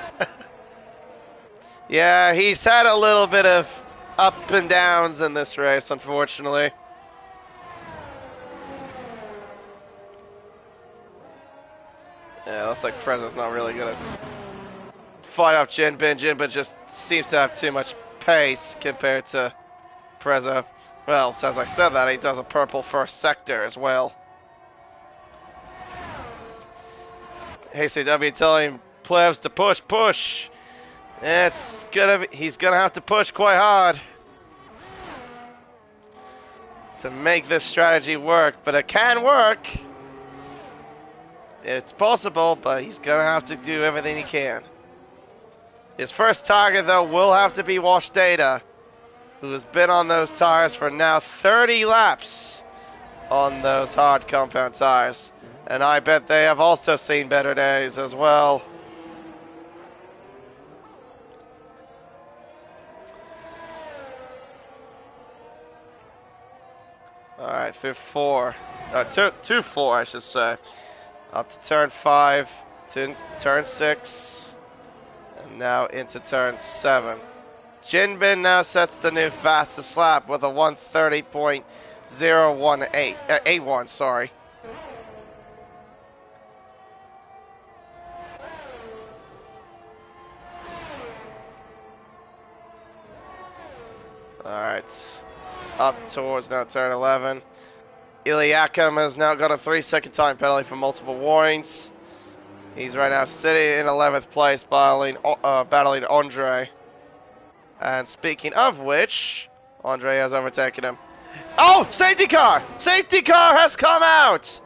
Yeah, he's had a little bit of up and downs in this race, unfortunately. Yeah, looks like Prezzo's not really gonna fight off Jinbin. Jinbin just seems to have too much pace compared to Prezzo. Well, as I said that, he does a purple first sector as well. Hey, CW telling plebs to push. He's gonna have to push quite hard to make this strategy work, but it can work. It's possible, but he's gonna have to do everything he can. His first target, though, will have to be Wash Data, who has been on those tires for now 30 laps on those hard compound tires. And I bet they have also seen better days as well. Alright, through 4. To 4, I should say. Up to turn 5, to turn 6, and now into turn 7. Jinbin now sets the new fastest lap with a 1:30.081, sorry. Alright, up towards now turn 11. Iliakim has now got a 3-second time penalty for multiple warnings. He's right now sitting in 11th place, battling Andre. And speaking of which, Andre has overtaken him. Oh, safety car! Safety car has come out!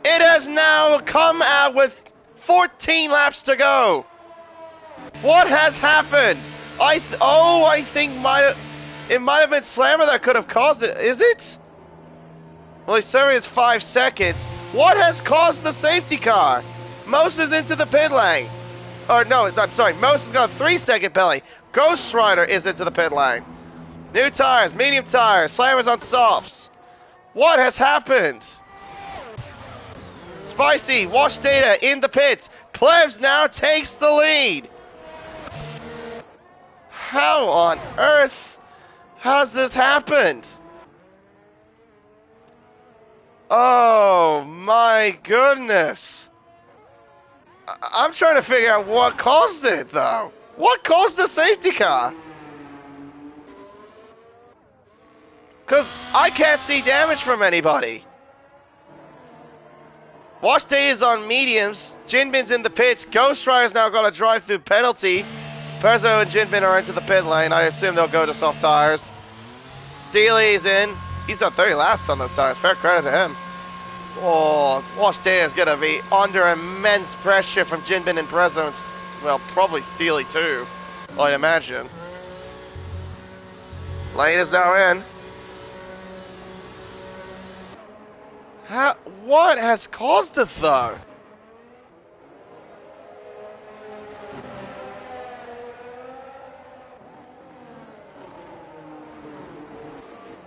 It has now come out with 14 laps to go. What has happened? I think it might have been Slammer that could have caused it. Is it? Well, he's serving his 5 seconds. What has caused the safety car? Most is into the pit lane. Or no, I'm sorry. Most has got a 3-second penalty. Ghost Rider is into the pit lane. New tires, medium tires, Slammer's on softs. What has happened? Spicy, Wash Data in the pits. Plebs now takes the lead. How on earth has this happened? Oh my goodness. I'm trying to figure out what caused it though. What caused the safety car? Because I can't see damage from anybody. Wash Day is on mediums. Jinbin's in the pits. Ghost Rider's now got a drive-through penalty. Perzo and Jinbin are into the pit lane. I assume they'll go to soft tires. Steely's in. He's done 30 laps on those tires. Fair credit to him. Oh, Wash Data is going to be under immense pressure from Jinbin and Prezzo, and, well, probably Steely too, I'd imagine. Lane is now in. What has caused it, though?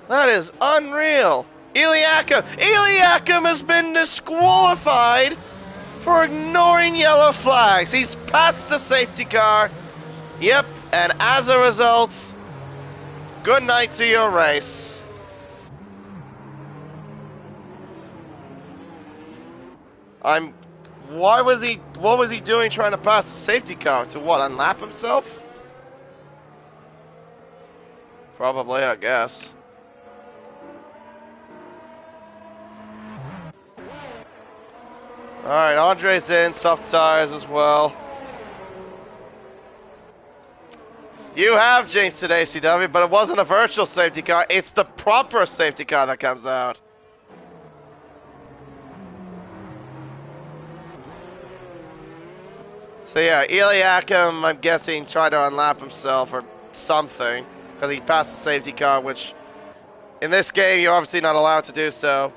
That is unreal. Iliakim has been disqualified for ignoring yellow flags. He's passed the safety car. Yep, and as a result, good night to your race. What was he doing trying to pass the safety car? To what, unlap himself? Probably, I guess. Alright, Andre's in, soft tires as well. You have jinxed it, ACW, but it wasn't a virtual safety car. It's the proper safety car that comes out. So yeah, Iliakim, I'm guessing, tried to unlap himself or something, because he passed the safety car, which in this game you're obviously not allowed to do so.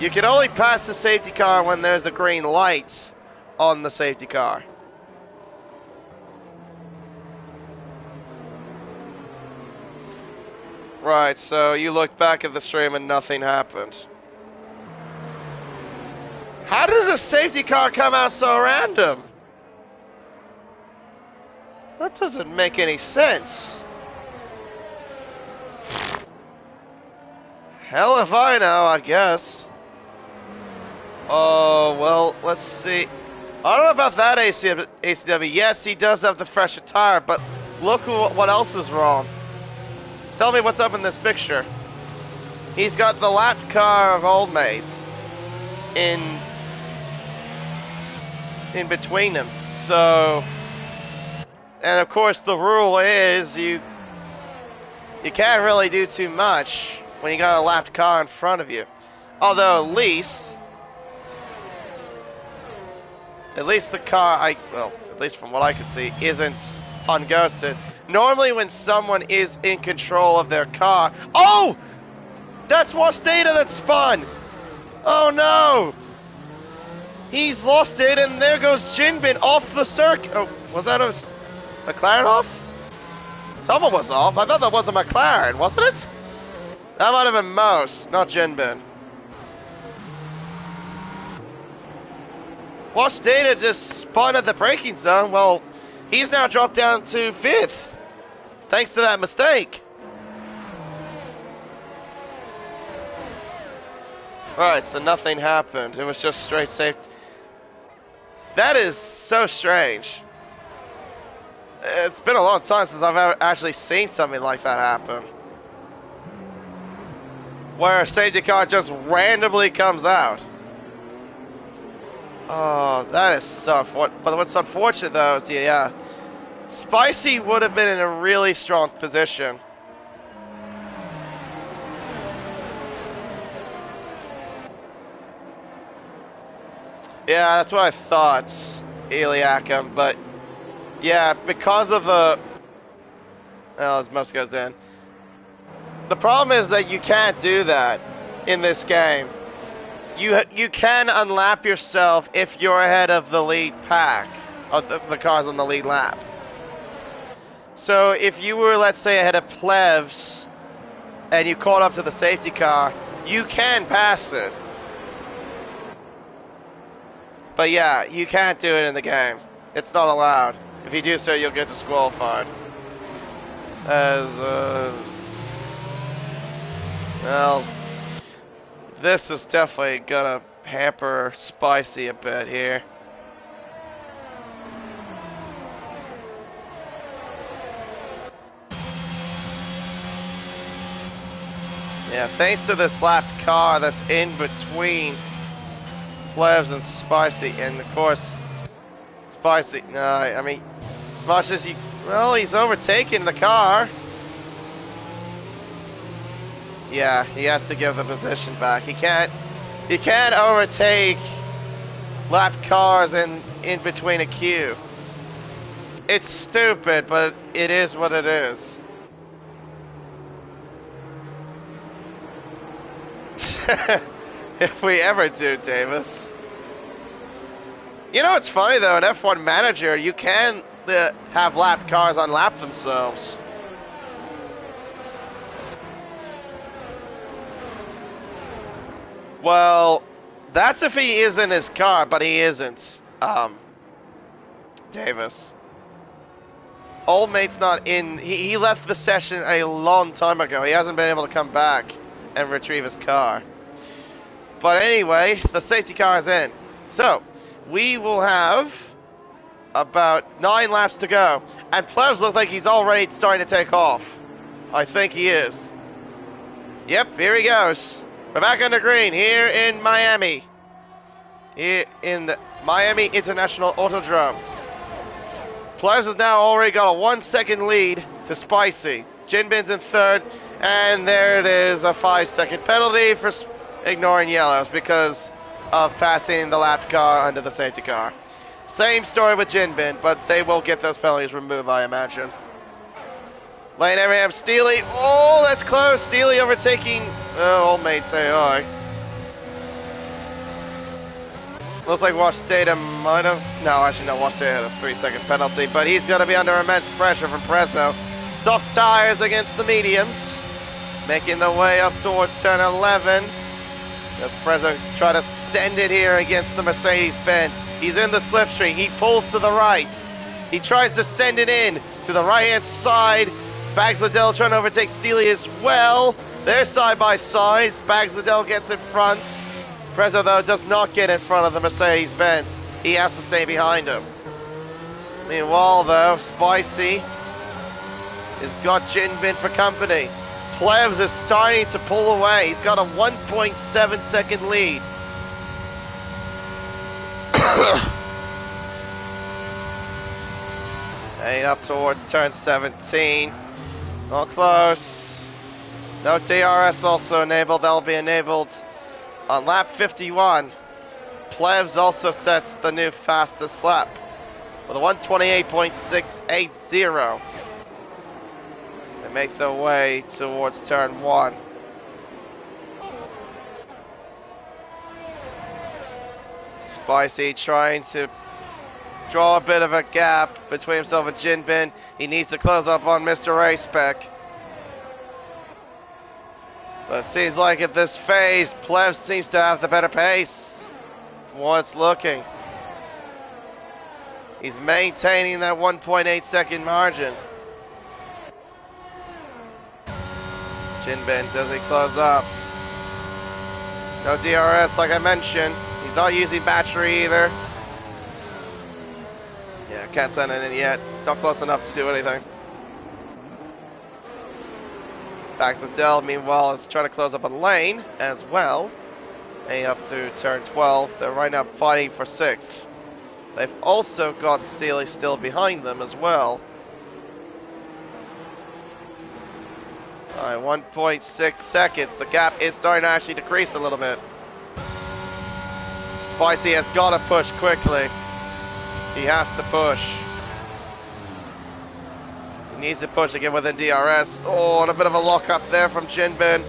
You can only pass the safety car when there's the green lights on the safety car. Right, so you look back at the stream and nothing happened. How does a safety car come out so random? That doesn't make any sense. Hell if I know, I guess. Oh, well, let's see. I don't know about that ACW. Yes, he does have the fresher tire, but look what else is wrong. Tell me what's up in this picture. He's got the lapped car of old mates in between them. So, and of course the rule is you can't really do too much when you got a lapped car in front of you. Although at least the car, at least from what I can see, isn't unghosted. Normally when someone is in control of their car... Oh! That's Wash Data that spun! Oh no! He's lost it, and there goes Jinbin off the circuit. Oh, was that a McLaren off? Someone was off. I thought that was a McLaren, wasn't it? That might have been Mouse, not Jinbin. Wash Data just spun at the braking zone. Well, he's now dropped down to 5th. Thanks to that mistake. Alright, so nothing happened. It was just straight safety. That is so strange. It's been a long time since I've ever actually seen something like that happen. Where a safety car just randomly comes out. Oh, that is so unfortunate. But what's unfortunate though is, yeah, Spicy would have been in a really strong position. Yeah, that's what I thought, Iliakim, but yeah, because of the... Well, as most goes in. The problem is that you can't do that in this game. You can unlap yourself if you're ahead of the lead pack, of the cars on the lead lap. So if you were, let's say, ahead of Plevs, and you caught up to the safety car, you can pass it. But yeah, you can't do it in the game. It's not allowed. If you do so, you'll get disqualified. Well, this is definitely gonna hamper Spicy a bit here. Yeah, thanks to this lapped car that's in between Plevs and Spicy, and of course, Spicy, no, I mean, as much as you, well, he's overtaking the car. Yeah, he has to give the position back. He can't You can't overtake lap cars in between a queue. It's stupid, but it is what it is. If we ever do, Davis. You know what's funny though, in F1 Manager, you can have lap cars unlap themselves. Well, that's if he is in his car, but he isn't. Davis. Old mate's not in. He left the session a long time ago. He hasn't been able to come back and retrieve his car. But anyway, the safety car is in. So, we will have about 9 laps to go. And Plebs looks like he's already starting to take off. I think he is. Yep, here he goes. We're back on the green here in Miami. Here in the Miami International Autodrome. Plebs has now already got a 1-second lead to Spicy. Jinbin's in third. And there it is, a 5-second penalty for ignoring yellows because of passing the lap car under the safety car. Same story with Jinbin, but they will get those penalties removed, I imagine. Lane Abraham, Steely. Oh, that's close. Steely overtaking. Oh, old mate, say hi. Looks like Wash Data might have. No, actually, no. Wash Data had a 3-second penalty, but he's going to be under immense pressure from Prezzo. Soft tires against the mediums. Making their way up towards turn 11. As Prezzo try to send it here against the Mercedes-Benz. He's in the slipstream. He pulls to the right. He tries to send it in to the right-hand side. Bags Liddell trying to overtake Steely as well. They're side by side. Bags Liddell gets in front. Prezzo, though, does not get in front of the Mercedes-Benz. He has to stay behind him. Meanwhile, though, Spicy has got Jinbin for company. Plebs is starting to pull away. He's got a 1.7 second lead. Heading up towards turn 17. Not close. No DRS also enabled. That'll be enabled on lap 51. Plebs also sets the new fastest lap with a 128.680. They make their way towards turn 1. Spicy trying to draw a bit of a gap between himself and Jinbin. He needs to close up on Mr. Race Spec. But it seems like at this phase, Plebs seems to have the better pace from what it's looking. He's maintaining that 1.8 second margin. Jinbin, does he close up? No DRS like I mentioned. He's not using battery either. Yeah, can't send it in yet. Not close enough to do anything. Bax Liddell, meanwhile, is trying to close up a lane as well. And up through turn 12. They're right now fighting for 6th. They've also got Steely still behind them as well. Alright, 1.6 seconds. The gap is starting to actually decrease a little bit. Spicy has got to push quickly. He has to push. He needs to push to get within DRS. Oh, and a bit of a lock up there from Jinbin.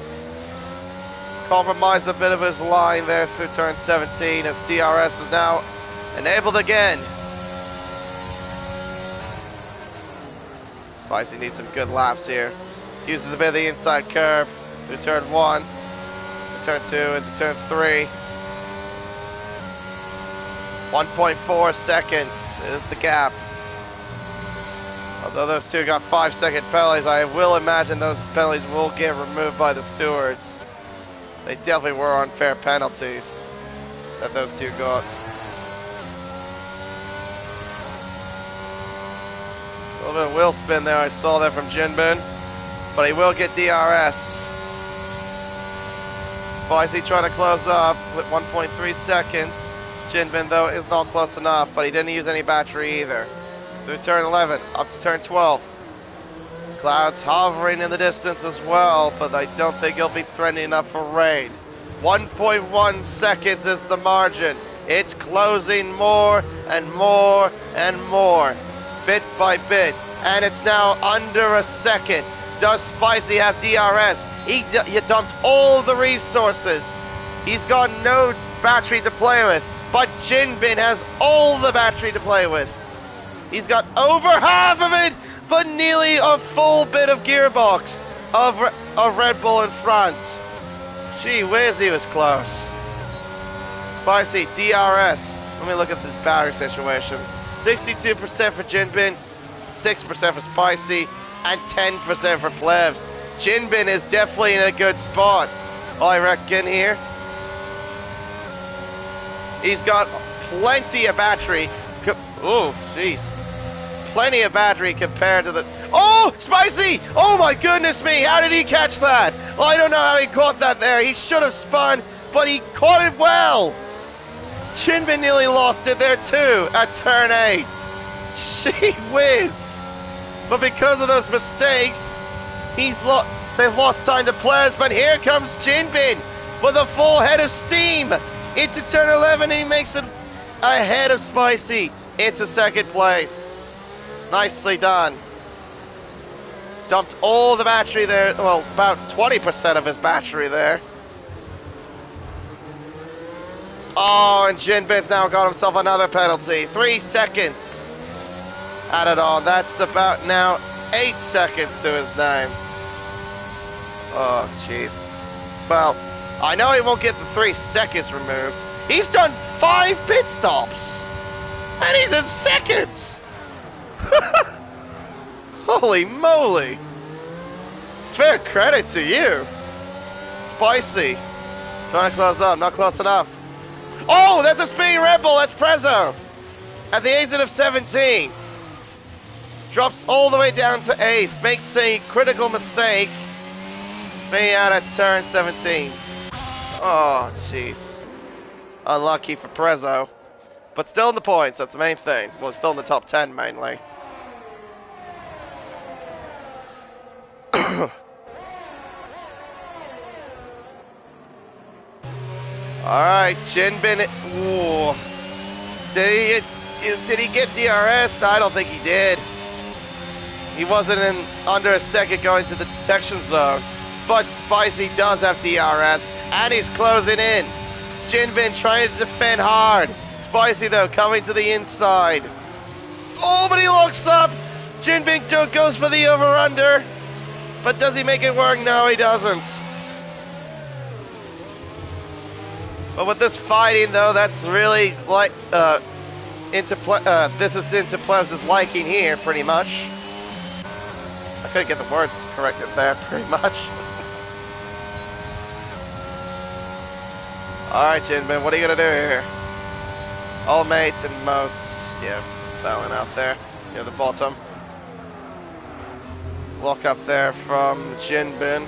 Compromised a bit of his line there through turn 17 as DRS is now enabled again. Spicy needs some good laps here. Uses a bit of the inside curve through turn 1, to turn 2, into turn 3. 1.4 seconds is the gap. Although those two got 5-second penalties, I will imagine those penalties will get removed by the stewards. They definitely were unfair penalties that those two got. A little bit of wheel spin there I saw there from Jinbin. But he will get DRS. Spicy trying to close up with 1.3 seconds. Jinbin, though, is not close enough, but he didn't use any battery either. Through turn 11, up to turn 12. Clouds hovering in the distance as well, but I don't think he'll be threatening enough for rain. 1.1 seconds is the margin. It's closing more and more and more, bit by bit, and it's now under a second. Does Spicy have DRS? He dumped all the resources. He's got no battery to play with, but Jinbin has all the battery to play with. He's got over half of it, but nearly a full bit of gearbox of Red Bull in front. Gee whiz, he was close. Spicy, DRS. Let me look at this battery situation. 62% for Jinbin, 6% for Spicy, and 10% for Plebs. Jinbin is definitely in a good spot, I reckon, here. He's got plenty of battery. Oh, jeez. Plenty of battery compared to the... Oh, Spicy! Oh my goodness me, how did he catch that? Well, I don't know how he caught that there. He should have spun, but he caught it well. Jinbin nearly lost it there too at turn 8. Gee whiz. But because of those mistakes, they've lost time to players, but here comes Jinbin with a full head of steam into turn 11, and he makes it ahead of Spicy into second place. Nicely done. Dumped all the battery there, well, about 20% of his battery there. Oh, and Jinbin's now got himself another penalty. 3 seconds added on. That's about now 8 seconds to his name. Oh, jeez. Well, I know he won't get the 3 seconds removed. He's done 5 pit stops, and he's in second. Holy moly. Fair credit to you. Spicy. Trying to close up, not close enough. Oh, that's a spinning Red Bull. That's Prezzo. At the exit of 17. Drops all the way down to 8th. Makes a critical mistake. Spinning out at turn 17. Oh, jeez. Unlucky for Prezzo. But still in the points. That's the main thing. Well, still in the top 10 mainly. Alright, Jinbin. Ooh. Did he get DRS? No, I don't think he did. He wasn't in under a second going to the detection zone. But Spicy does have DRS, and he's closing in. Jinbin trying to defend hard. Spicy, though, coming to the inside. Oh, but he locks up. Jinbin goes for the over-under. But does he make it work? No, he doesn't. But with this fighting, though, that's really like this is into Plebs' liking here, pretty much. I couldn't get the words corrected there, pretty much. Alright, Jinbin, what are you gonna do here? All mates and most, yeah, that one out there, near the bottom. Lock up there from Jinbin.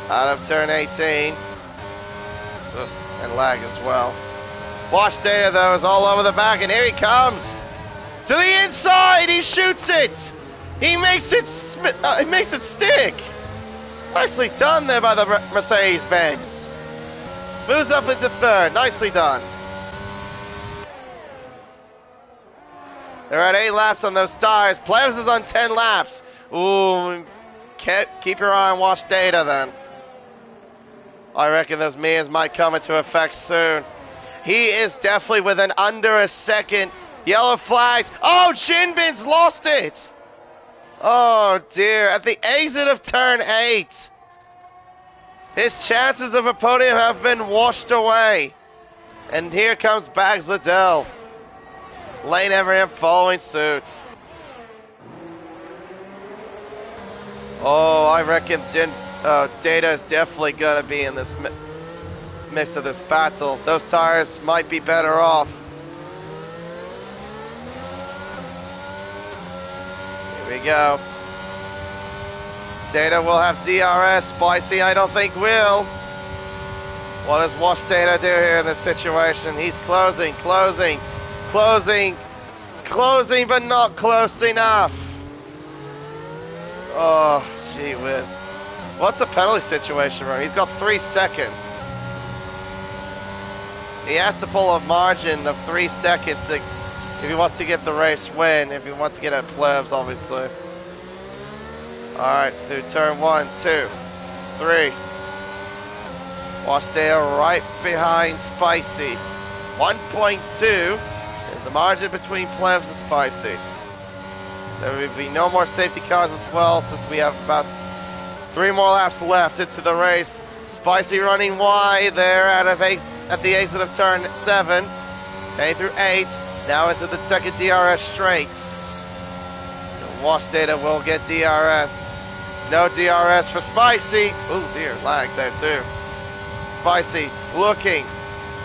Out of turn 18. Ugh, and lag as well. Wash Data, though, is all over the back, and here he comes. To the inside, he shoots it. He makes it stick. Nicely done there by the Mercedes-Benz. Moves up into third. Nicely done. They're at 8 laps on those tires. Plebs is on 10 laps. Ooh, keep your eye on Wash Data then. I reckon those mirrors might come into effect soon. He is definitely within under a second. Yellow flags. Oh, Jinbin's lost it. Oh dear. At the exit of turn 8. His chances of a podium have been washed away. And here comes Bags Liddell. Lane Everingham following suit. Oh, I reckon Data is definitely going to be in this mix of this battle. Those tires might be better off. Here we go. Data will have DRS. Spicy, I don't think will. What does Wash Data do here in this situation? He's closing, but not close enough. Oh, gee whiz. What's the penalty situation for him? He's got 3 seconds. He has to pull a margin of 3 seconds to, if he wants to get the race win, if he wants to get at plebs, obviously. Alright, through turn 1, 2, 3. Washdale right behind Spicy. 1.2 is the margin between plebs and Spicy. There will be no more safety cars as well, since we have about 3 more laps left into the race. Spicy running wide there at the exit of turn 7. A through 8. Now into the second DRS straight. Wash Data will get DRS. No DRS for Spicy. Oh dear, lag there too. Spicy looking,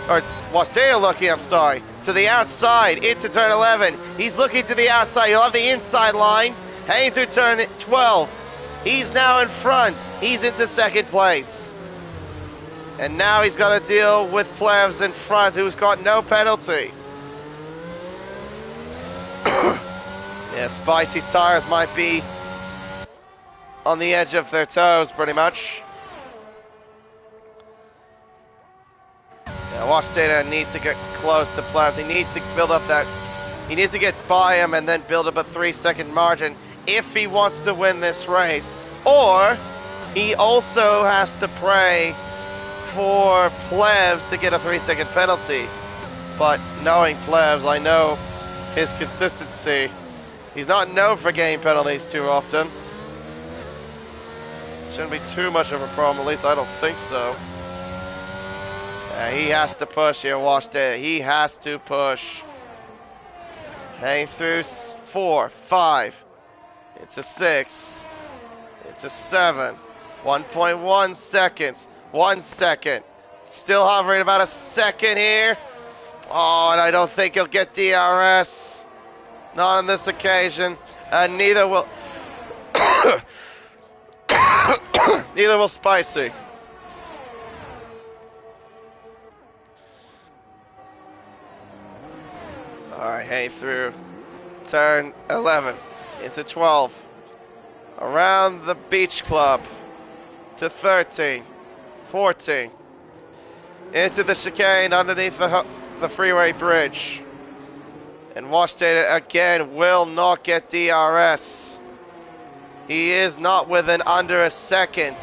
or Wash Data looking, I'm sorry, to the outside into turn 11. He's looking to the outside. He'll have the inside line. Heading through turn 12. He's now in front. He's into second place. And now he's got to deal with Plevs in front, who's got no penalty. Yeah, Spicy's tires might be on the edge of their toes, pretty much. Yeah, Wash Data needs to get close to Plevs. He needs to build up that. He needs to get by him and then build up a 3-second margin if he wants to win this race. Or he also has to pray for Plevs to get a 3-second penalty. But knowing Plevs, I know his consistency. He's not known for getting penalties too often. Shouldn't be too much of a problem, at least I don't think so. He has to push here, Wash Day. He has to push. Hang through 4, 5. Into 6. Into 7. 1.1 seconds. 1 second. Still hovering about a second here. Oh, and I don't think he'll get DRS. Not on this occasion. And neither will neither will Spicy. Alright, hey through turn 11 into 12. Around the beach club to 13, 14. Into the chicane underneath the freeway bridge. And Wash Data again will not get DRS. He is not within under a second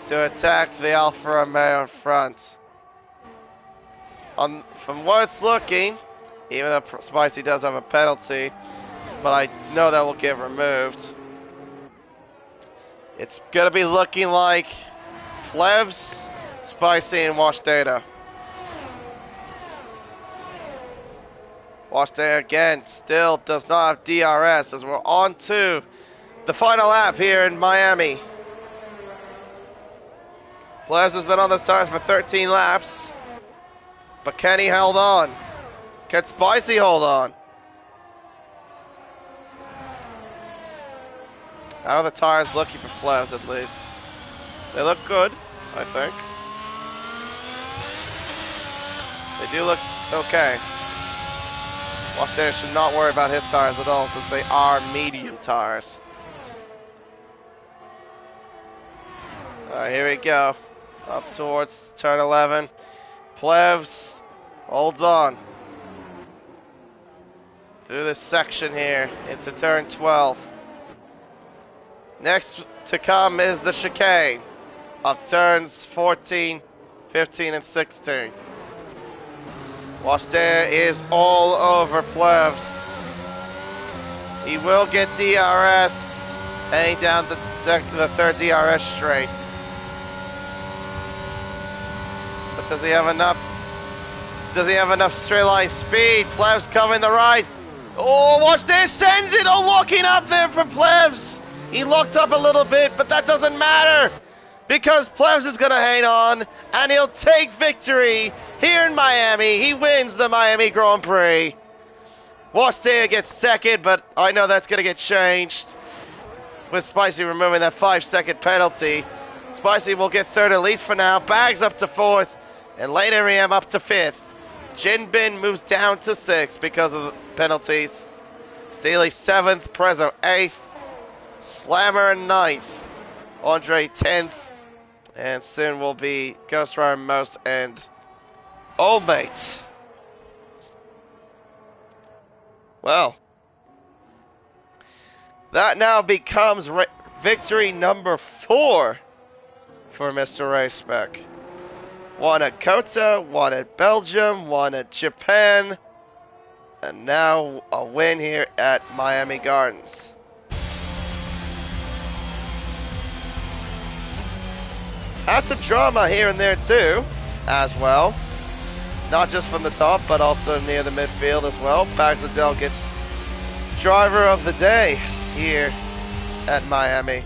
to attack the Alfa Romeo in front. From what it's looking, even though Spicy does have a penalty, but I know that will get removed. It's going to be looking like Plevs, Spicy, and Wash Data. Wash Data again still does not have DRS as we're on to the final lap here in Miami. Plevs has been on the tires for 13 laps, but can he hold on? Can Spicy hold on? How are the tires looking for Plevs at least? They look good, I think. They do look okay. Wash Data should not worry about his tires at all since they are medium tires. Alright, here we go. Up towards turn 11. Plevs holds on. Through this section here into turn 12. Next to come is the chicane of turns 14, 15, and 16. Wash Data is all over Plevs. He will get DRS, heading down the third DRS straight. But does he have enough? Does he have enough straight line speed? Plevs covering the right. Oh, Wash Data sends it. Oh, locking up there for Plevs. He locked up a little bit, but that doesn't matter because Plevs is going to hang on and he'll take victory here in Miami. He wins the Miami Grand Prix. Wash Data gets second, but I know that's going to get changed with Spicy removing that 5-second penalty. Spicy will get third at least for now. Bags up to fourth, and Lane M up to fifth. Jinbin moves down to sixth because of the penalties. Steely seventh, Prezzo eighth, Slammer in ninth. Andre 10th, and soon will be Ghost Rider Most and Old Mate. Well, that now becomes victory number 4 for Mr. Race Spec. 1 at Kota, 1 at Belgium, 1 at Japan, and now a win here at Miami Gardens. Had some drama here and there too, as well. Not just from the top, but also near the midfield as well. Bags Liddell gets driver of the day here at Miami.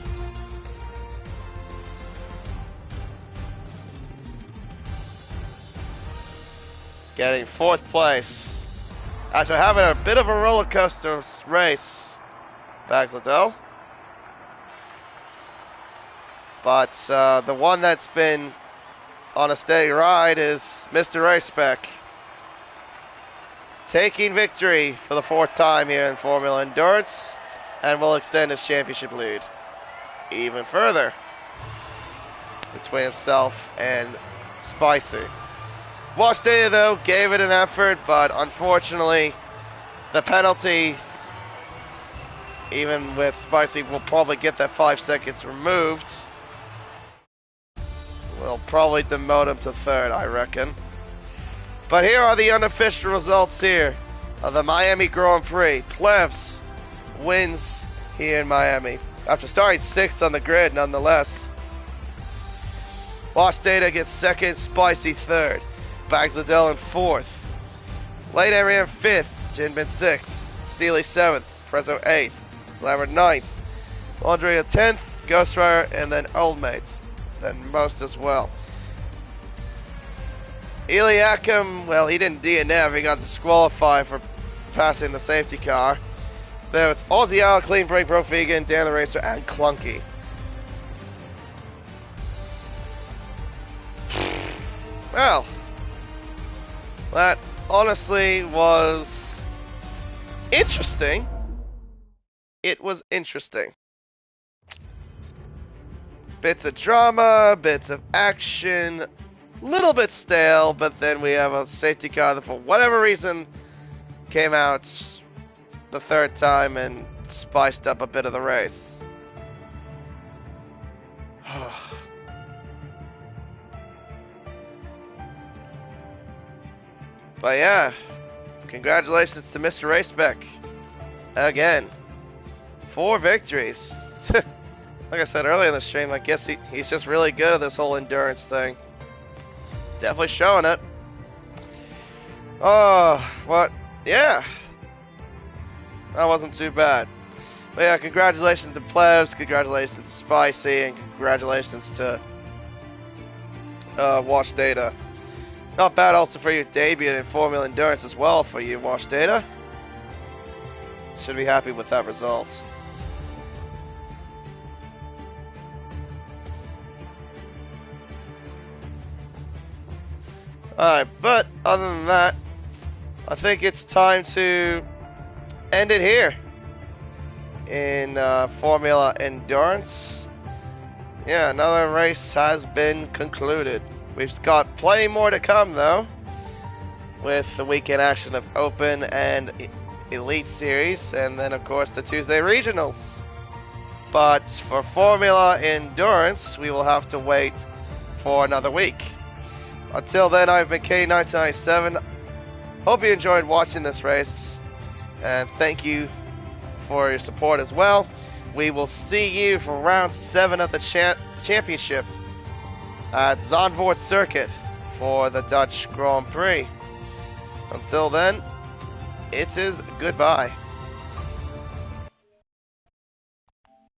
Getting 4th place. After having a bit of a roller coaster race, Bags Liddell. But the one that's been on a steady ride is Mr. Race Spec. Taking victory for the 4th time here in Formula Endurance, and will extend his championship lead even further between himself and Spicy. Watch Data, though, gave it an effort, but unfortunately, the penalties, even with Spicy, will probably get that 5 seconds removed. Will probably demote him to 3rd, I reckon. But here are the unofficial results here of the Miami Grand Prix. Plebs wins here in Miami after starting 6th on the grid, nonetheless. Watch Data gets 2nd, Spicy 3rd. Bags Liddell in 4th. Late Area 5th. Jinbin 6th. Steely 7th. Prezzo 8th. Slammer 9th. Andrea 10th. Ghost Rider, and then Old Mates. Then Most as well. Iliakim, well, he didn't DNF. He got disqualified for passing the safety car. Then it's Aussie Al, Clean Break, Broke Vegan, Dan the Racer, and Clunky. Well, that honestly was interesting. It was interesting. Bits of drama, bits of action, little bit stale, but then we have a safety car that for whatever reason came out the 3rd time and spiced up a bit of the race. But yeah, congratulations to Mr. Race Spec. Again, 4 victories. Like I said earlier in the stream, I guess he's just really good at this whole endurance thing. Definitely showing it. Oh, what? Yeah. That wasn't too bad. But yeah, congratulations to Plebs, congratulations to Spicy, and congratulations to Watch Data. Not bad also for your debut in Formula Endurance as well for you, Watch Data. Should be happy with that result. Alright, but other than that, I think it's time to end it here in Formula Endurance. Yeah, another race has been concluded. We've got plenty more to come though, with the weekend action of Open and Elite Series, and then of course the Tuesday Regionals. But for Formula Endurance, we will have to wait for another week. Until then, I've been K1997. Hope you enjoyed watching this race, and thank you for your support as well. We will see you for round 7 of the championship at Zandvoort Circuit for the Dutch Grand Prix. Until then, it is goodbye.